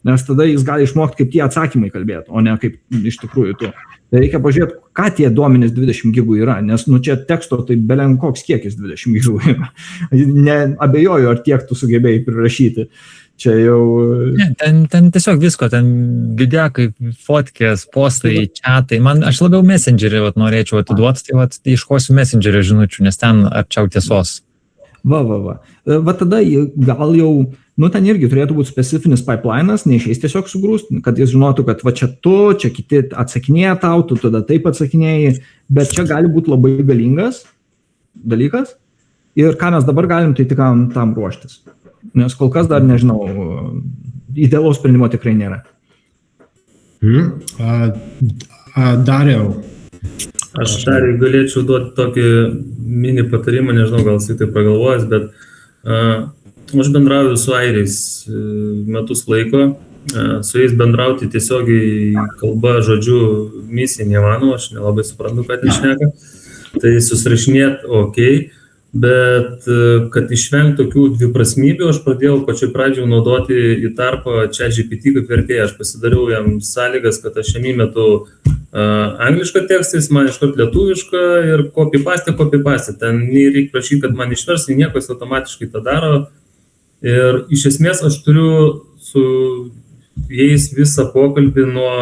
Nes tada jis gali išmokti, kaip tie atsakymai kalbėtų, o ne kaip iš tikrųjų tu. Tai reikia pažiūrėti, ką tie duomenys 20 gigų yra, nes čia teksto tai belenkoks kiekis 20 gigų yra. Neabejoju, ar tiek tu sugebėjai prirašyti. Čia jau... Ne, ten tiesiog visko, ten videkai, fotkės, postai, chatai. Aš labiau Messengerį norėčiau atiduoti, tai ieškosiu Messengerio žinučių, nes ten arčiau tiesos. Va. Va tada gal jau, ten irgi turėtų būti specifinis pipelinas, neišeis tiesiog sugrūst, kad jis žinotų, kad va čia kiti atsakinėja tau, tu tada taip atsakinėjai, bet čia gali būti labai galingas dalykas. Ir ką mes dabar galim, tai tik tam ruoštis. Nes kol kas dar nežinau, idealaus sprendimo tikrai nėra. Dariau. Aš dar galėčiau duoti tokį mini patarimą, nežinau, gal jis tai pagalvojęs, bet aš bendrauju su airiais metus laiko, su jais bendrauti tiesiogiai kalba žodžiu misija nemanau, aš nelabai suprantu, ką ten šneka, tai susirašinėt okei. Bet kad išvengti tokių dviprasmybių, aš pradėjau pačioj pradžioje naudoti į tarpą ChatGPT kaip vertėją. Aš pasidariau jam sąlygas, kad aš jam įmetu anglišką tekstą, jis man iškart lietuvišką ir copy-paste. Ten nereikia prašyti, kad man išvers, nieko, jis automatiškai tą daro. Ir iš esmės aš turiu su jais visą pokalbį nuo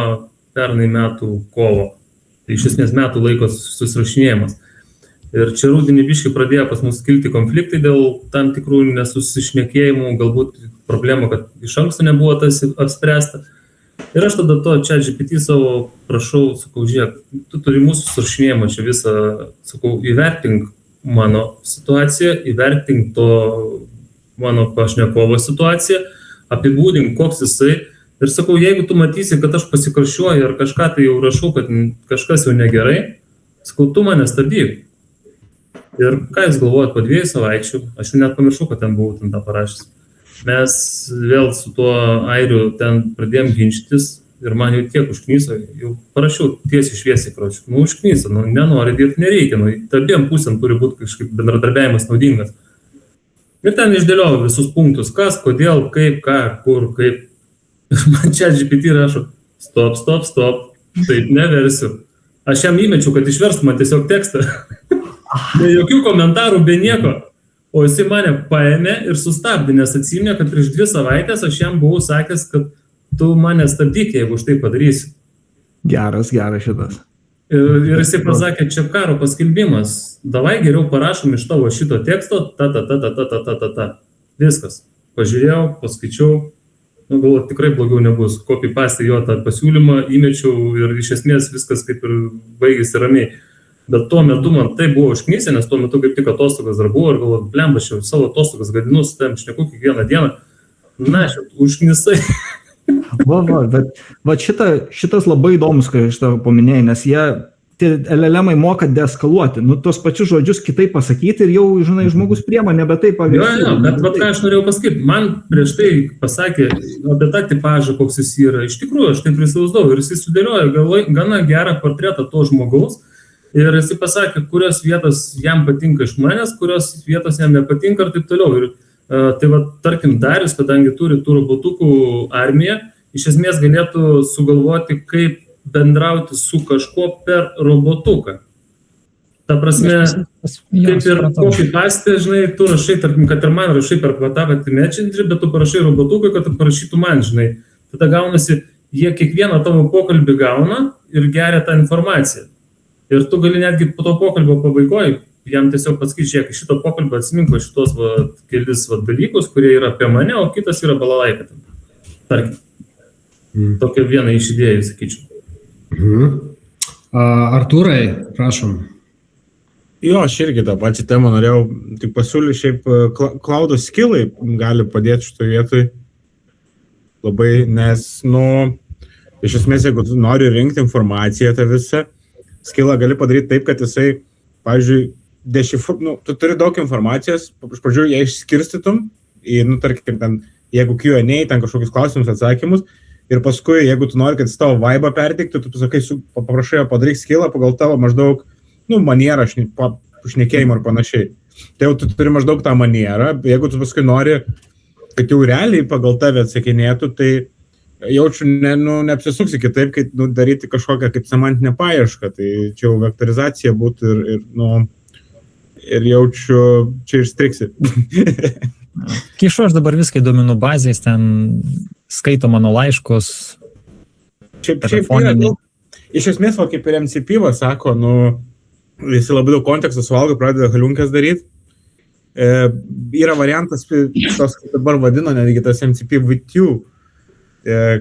pernai metų kovo. Tai iš esmės metų laiko susirašinėjimas. Ir čia rudenį biškai pradėjo pas mus kilti konfliktai dėl tam tikrų nesusišnekėjimų, galbūt problemų, kad iš anksto nebuvo tas apspręsta. Ir aš tada to ChatGPT savo prašau, sakau, žiūrėk, tu turi mūsų susirašinėjimą čia visą, sakau, įvertink mano situaciją, įvertink to mano pašnekovo situaciją, apibūdink, koks jisai. Ir sakau, jeigu tu matysi, kad aš pasikaršiuoju ar kažką tai jau rašau, kad kažkas jau negerai, sakau, tu mane stabdyk. Ir ką jūs galvojat, po 2 savaičių, aš jau net pamiršau, kad ten buvau ten tą parašęs. Mes vėl su tuo airiu ten pradėjom ginčytis ir man jau tiek užknyso, jau parašiau tiesiai šviesiai, užknyso, nenori dirbti, nereikia, abiem pusėm turi būti kažkaip bendradarbiavimas naudingas. Ir ten išdėliau visus punktus, kas, kodėl, kaip, ką, kur, kaip. Ir man čia GPT rašo, stop, taip neversiu. Aš jam įmečiau, kad išverstų man tiesiog tekstą. Be jokių komentarų, be nieko. O jisai mane paėmė ir sustabdė, nes atsiminė, kad prieš 2 savaitės aš jam buvau sakęs, kad tu mane stabdyk, jeigu už tai padarysi. Geras šitas. Ir jisai pasakė, čia karo paskelbimas. Davai geriau parašom iš tavo šito teksto, ta. Viskas. Pažiūrėjau, paskaičiau. Galvoju, tikrai blogiau nebus. Copy-paste jo tą pasiūlymą, įmečiau ir iš esmės viskas kaip ir baigėsi ramiai. Bet tuo metu man tai buvo užknysę, nes tuo metu kaip tik atostogas dar buvo ir galvoju, blemba, aš jau savo atostogas gadinu, su tam šneku kiekvieną dieną. Na, aš užknysai. Bet šitas labai įdomus, kai aš tavo paminėjai, nes tie LLM-ai moka deeskaluoti, tos pačius žodžius kitaip pasakyti ir jau, žinai, žmogus priema nebe taip pavyzdžiui. Jo, bet ką aš norėjau pasakyti, man prieš tai pasakė apie tą tipažą, koks jis yra. Iš tikrųjų, aš taip įsivaizdavau ir jis sudėliojo gana gerą portretą to žmogaus. Ir jisai pasakė, kurios vietos jam patinka iš manęs, kurios vietos jam nepatinka ir taip toliau. Ir tai va, tarkim, Darius, kadangi turi tų robotukų armiją, iš esmės galėtų sugalvoti, kaip bendrauti su kažkuo per robotuką. Ta prasme, kaip ir copy-paste, žinai, tu rašai, tarkim, kad ir man rašai per tą Messengerį, bet tu parašai robotukai, kad parašytų man, žinai. Tada gaunasi, jie kiekvieną tavo pokalbį gauna ir geria tą informaciją. Ir tu gali netgi po to pokalbio pabaigoje jam tiesiog pasakyti, žiūrėk, šito pokalbio atsiminko šitos kelis dalykus, kurie yra apie mane, o kitas yra balalaika. Tarkim. Tokia viena iš idėjų, sakyčiau. Artūrai, prašom. Jo, aš irgi tą pačią temą norėjau tik pasiūlyti, šiaip cloud skillai gali padėti šitoje vietoj labai, nes, iš esmės, jeigu tu nori rinkti informaciją tą visą, skillą gali padaryti taip, kad jisai, pavyzdžiui, tu turi daug informacijos, iš pradžių ją išskirstytum, tarkim, ten, jeigu Q&A, ten kažkokius klausimus, atsakymus, ir paskui, jeigu tu nori, kad jis tavo vaibą perteiktų, tu pasakai, paprašai jo padaryk skillą pagal tavo maždaug, manierą, šnekėjimą ar panašiai. Tai jau tu turi maždaug tą manierą, jeigu tu paskui nori, kad jau realiai pagal tave atsakinėtų, tai jaučiu, neapsisuksi kitaip, kai daryti kažkokią kaip semantinę paiešką, tai čia jau vektorizacija būtų ir jaučiu, čia ir striksi. Kišu aš dabar viską į duomenų bazės, ten skaito mano laiškus. Šiaip yra daug. Iš esmės, kaip ir MCP sako, visi labai daug konteksto suvalgo, pradeda haliunkas daryti. Yra variantas, tos, kaip dabar vadino, netgi tas MCP with you,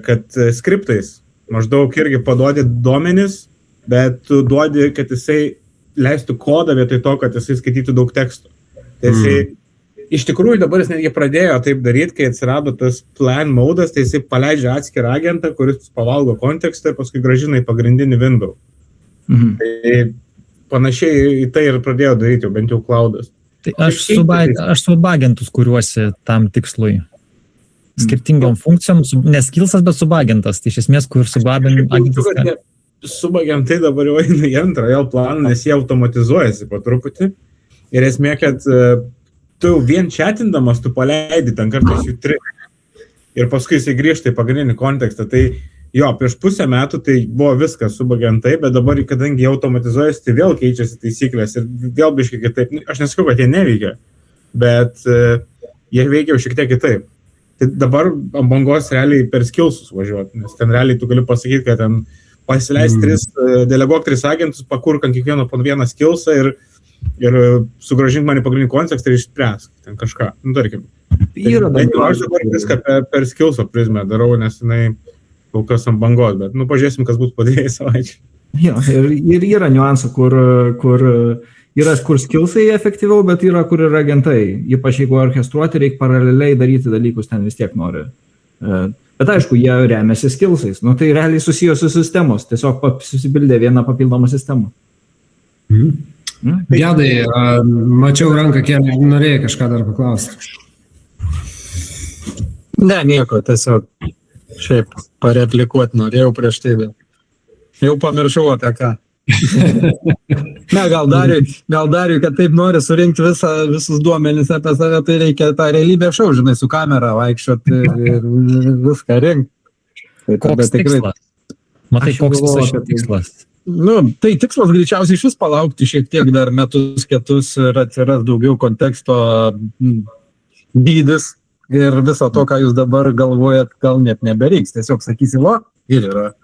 kad skriptais maždaug irgi paduodi duomenis, bet tu duodi, kad jisai leistų kodą vietoj to, kad jisai skaitytų daug tekstų. Tai jisai, iš tikrųjų dabar jis netgi pradėjo taip daryti, kai atsirado tas plan modas, tai jisai paleidžia atskirą agentą, kuris pavalgo kontekstą ir paskui grąžina į pagrindinį window. Tai panašiai į tai ir pradėjo daryti, bent jau cloudas. Tai aš subagentus kuriuosi tam tikslui. Skirtingom funkcijom, neskilsas, bet subagentas. Tai iš esmės, kur subagentas... Subagentai dabar jau eina į antrą jo planą, nes jie automatizuojasi po truputį. Ir esmė, kad tu vien chatindamas, tu paleidi ten kartais jų 3. Ir paskui jisai grįžta į pagrindinį kontekstą. Tai jo, prieš pusę metų tai buvo viskas subagentai, bet dabar, kadangi jie automatizuojasi, tai vėl keičiasi taisyklės ir vėl biškai kitaip. Aš nesakau, kad jie neveikia, bet jie veikia jau šiek tiek kitaip. Tai dabar ant bangos realiai per skillsus važiuoti, nes ten realiai tu gali pasakyti, kad ten pasileis deleguok 3 agentus, pakurk ant kiekvieno po vieną skillsą ir sugrąžink mane pagrindinį kontekstą ir išspręsk ten kažką. Tarkim. Aš dabar viską per skillso prizmę darau, nes jinai kol kas ant bangos, bet pažiūrėsim, kas bus po 2 savaičių. Jo, ir yra niuansų, kur yra kur skillsai efektyviau, bet yra kur yra agentai. Ypač jeigu orkestruoti, reikia paraleliai daryti dalykus, ten vis tiek nori. Bet aišku, jie remiasi skillsais. Tai realiai susijusios sistemos. Tiesiog susipildė vieną papildomą sistemą. Gedai, mačiau ranką kelią, norėjai kažką dar paklausti. Ne, nieko, tiesiog šiaip pareplikuoti norėjau prieš tai, bet jau pamiršau apie ką. Ne, gal Dariui, kad taip nori surinkti visus duomenis apie save, tai reikia tą realybę šou, žinai, su kamera vaikščioti ir viską rinkti. Koks tikslas? Matai, koks tikslas? Tai tikslas greičiausiai iš vis palaukti šiek tiek dar metus, ketus ir atsiras daugiau konteksto dydis ir viso to, ką jūs dabar galvojat, gal net nebereiks. Tiesiog sakysi, ir yra.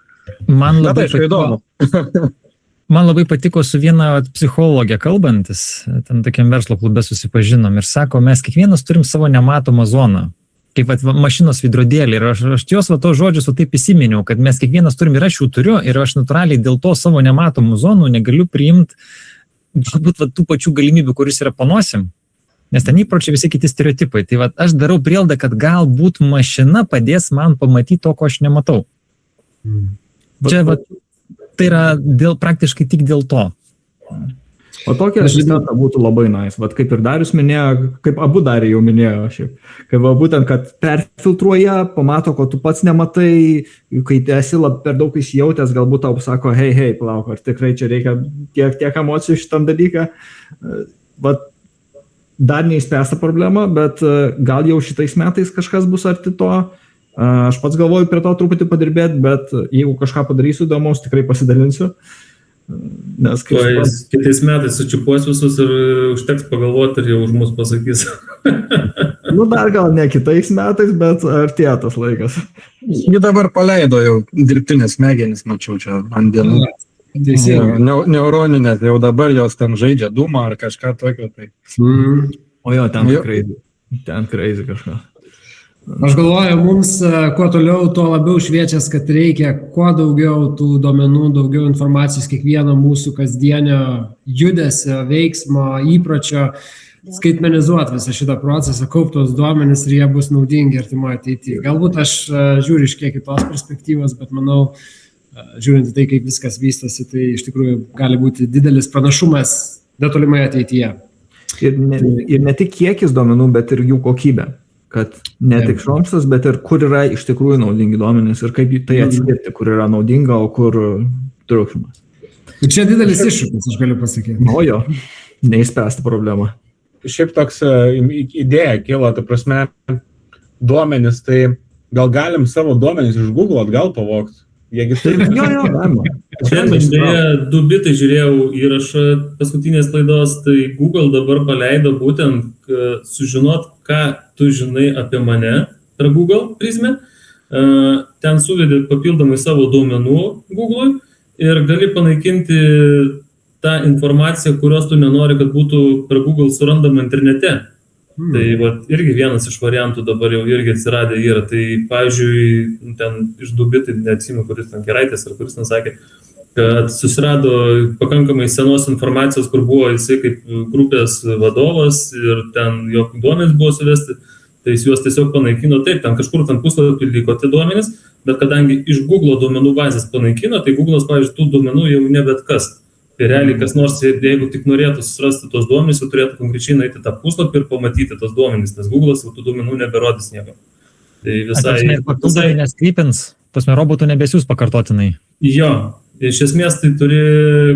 Man labai patiko su viena psichologė kalbantis, ten tokiam verslo klube susipažinom ir sako, mes kiekvienas turim savo nematomą zoną, kaip mašinos veidrodėlį ir aš jos to žodžius taip įsiminiau, kad mes kiekvienas turim ir aš jų turiu ir aš natūraliai dėl to savo nematomų zonų negaliu priimti galbūt tų pačių galimybių, kuris yra panosim, nes ten įpročiai visi kiti stereotipai. Tai aš darau prielaidą, kad galbūt mašina padės man pamatyti to, ko aš nematau. Čia tai yra praktiškai tik dėl to. O tokia žinota būtų labai nice. Kaip ir Darius minėjo, kaip abu Dariai jau minėjo, kaip būtent, kad perfiltruoja, pamato, ko tu pats nematai, kai esi per daug įsijautęs, galbūt tau sako, hei, palauk, ar tikrai čia reikia tiek emocijų šitam dalyką. Dar neįspręsta problema, bet gal jau šitais metais kažkas bus arti to. Aš pats galvoju prie to truputį padirbėti, bet jeigu kažką padarysiu įdomaus, tikrai pasidalinsiu. Nes kitais metais sučiupuos visus ir užteks pagalvoti ir jau už mus pasakys. Dar gal ne kitais metais, bet artėja tas laikas. Ji dabar paleido jau dirbtinės smegenis, mačiau čia ant dienų. Neuroninės, jau dabar jos ten žaidžia dūmą ar kažką tokio. Tai. O jo, ten crazy kažką. Aš galvoju, mums kuo toliau, tuo labiau šviečias, kad reikia kuo daugiau tų duomenų, daugiau informacijos kiekvieno mūsų kasdienio judesio, veiksmo, įpročio, skaitmenizuoti visą šitą procesą, kauptos duomenis ir jie bus naudingi artimoje ateityje. Galbūt aš žiūriu iš kiek kitos perspektyvos, bet manau, žiūrint į tai, kaip viskas vystosi, tai iš tikrųjų gali būti didelis pranašumas netolimoje ateityje. Ir ne tik kiekis duomenų, bet ir jų kokybė. Kad ne tik šrompstas, bet ir kur yra iš tikrųjų naudingi duomenys ir kaip tai atskirti, kur yra naudinga, o kur triukšmas. Čia didelis iššūkis, aš galiu pasakyti. O jo, neįspręsta problema. Šiaip toks idėja kilo, ta prasme, duomenys, tai gal galim savo duomenys iš Google atgal pavogti. Jiegi Tai turi. jo, galima. Šiandien beje 2 bitai žiūrėjau įrašą paskutinės laidos, tai Google dabar paleido būtent sužinot, ką tu žinai apie mane per Google prizmę. Ten suvedė papildomai savo duomenų Google'ui ir gali panaikinti tą informaciją, kurios tu nenori, kad būtų per Google surandama internete. Tai irgi vienas iš variantų dabar jau irgi atsiradė yra. Tai pavyzdžiui, ten iš 2 bitai, neatsimenu, kuris ten Geraitis ar kuris ten sakė, kad susirado pakankamai senos informacijos, kur buvo jisai kaip grupės vadovas ir ten jo duomenys buvo suvesti, tai jis juos tiesiog panaikino. Taip, ten kažkur ten puslapį liko tie duomenys, bet kadangi iš Google duomenų bazės panaikino, tai Google'as, pavyzdžiui, tų duomenų jau ne bet kas. Tai realiai kas nors, jeigu tik norėtų susirasti tos duomenys, jau turėtų konkrečiai nueiti tą puslapį ir pamatyti tos duomenys, nes Google'as jau tų duomenų neberodys nieko. Tai visai neskrypins, pasme robotų nebesiūs pakartotinai. Jo, iš esmės tai turi,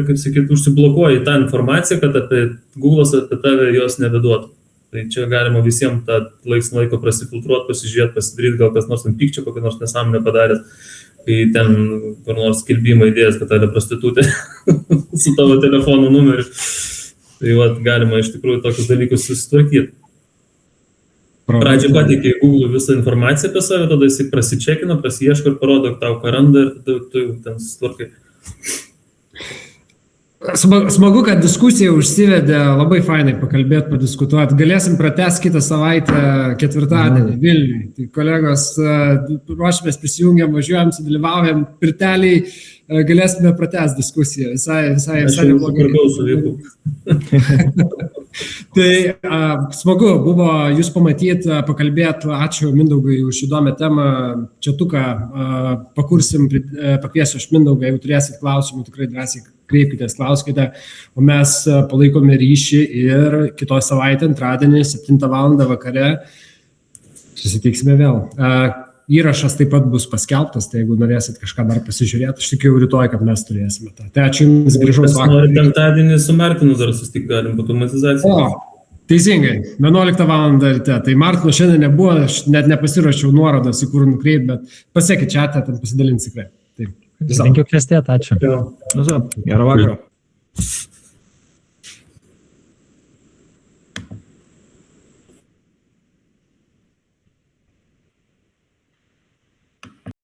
kaip sakyti, užsiblokuoji tą informaciją, kad apie Google'as apie tave jos nebeduotų. Tai čia galima visiems tą laiko prasifiltruoti, pasižiūrėti, pasidaryti, gal kas nors ant pykčio, kokį nors nesąmonę padaręs, kai ten kur nors skelbimą įdėjęs, kad tave prostitutė su tavo telefono numeriu. Tai galima iš tikrųjų tokius dalykus susitvarkyti. Pradžiai pateikė Google visą informaciją apie save, tada jis prasičekina, prasiieško ir parodo tau, ką randa ir tu ten susitvarkai. Smagu, kad diskusija užsivedė, labai fainai pakalbėti, padiskutuoti. Galėsim pratęsti kitą savaitę ketvirtadienį Vilniui. Tai kolegos, ruošimės, prisijungiam, važiuojam, sudalyvaujam, pirteliai, galėsime pratęsti diskusiją. Visai neblogai. Tai smagu buvo jūs pamatyti, pakalbėti. Ačiū Mindaugai už įdomią temą. Četuką pakursim, pakviesiu aš Mindaugą, jeigu turėsit klausimų, tikrai drąsiai kreipkitės, klauskite, o mes palaikome ryšį ir kitos savaitę, antradienį, 7 val. Vakare susitiksime vėl. Įrašas taip pat bus paskelbtas, tai jeigu norėsit kažką dar pasižiūrėti, aš tikiu rytoj, kad mes turėsime tą. Tai ačiū Jums, grįžaus vakarą. Noriu penktadienį su Martinu dar susitikti, galim automatizaciją. Teisingai, 11 val. Ryte. Tai Martino šiandien nebuvo, aš net nepasiruošiau nuorodos, į kur nukreipti, bet pasiekit čatą, ten pasidalins tikrai. Linkiu klestėti, ačiū. Gerą vakarą.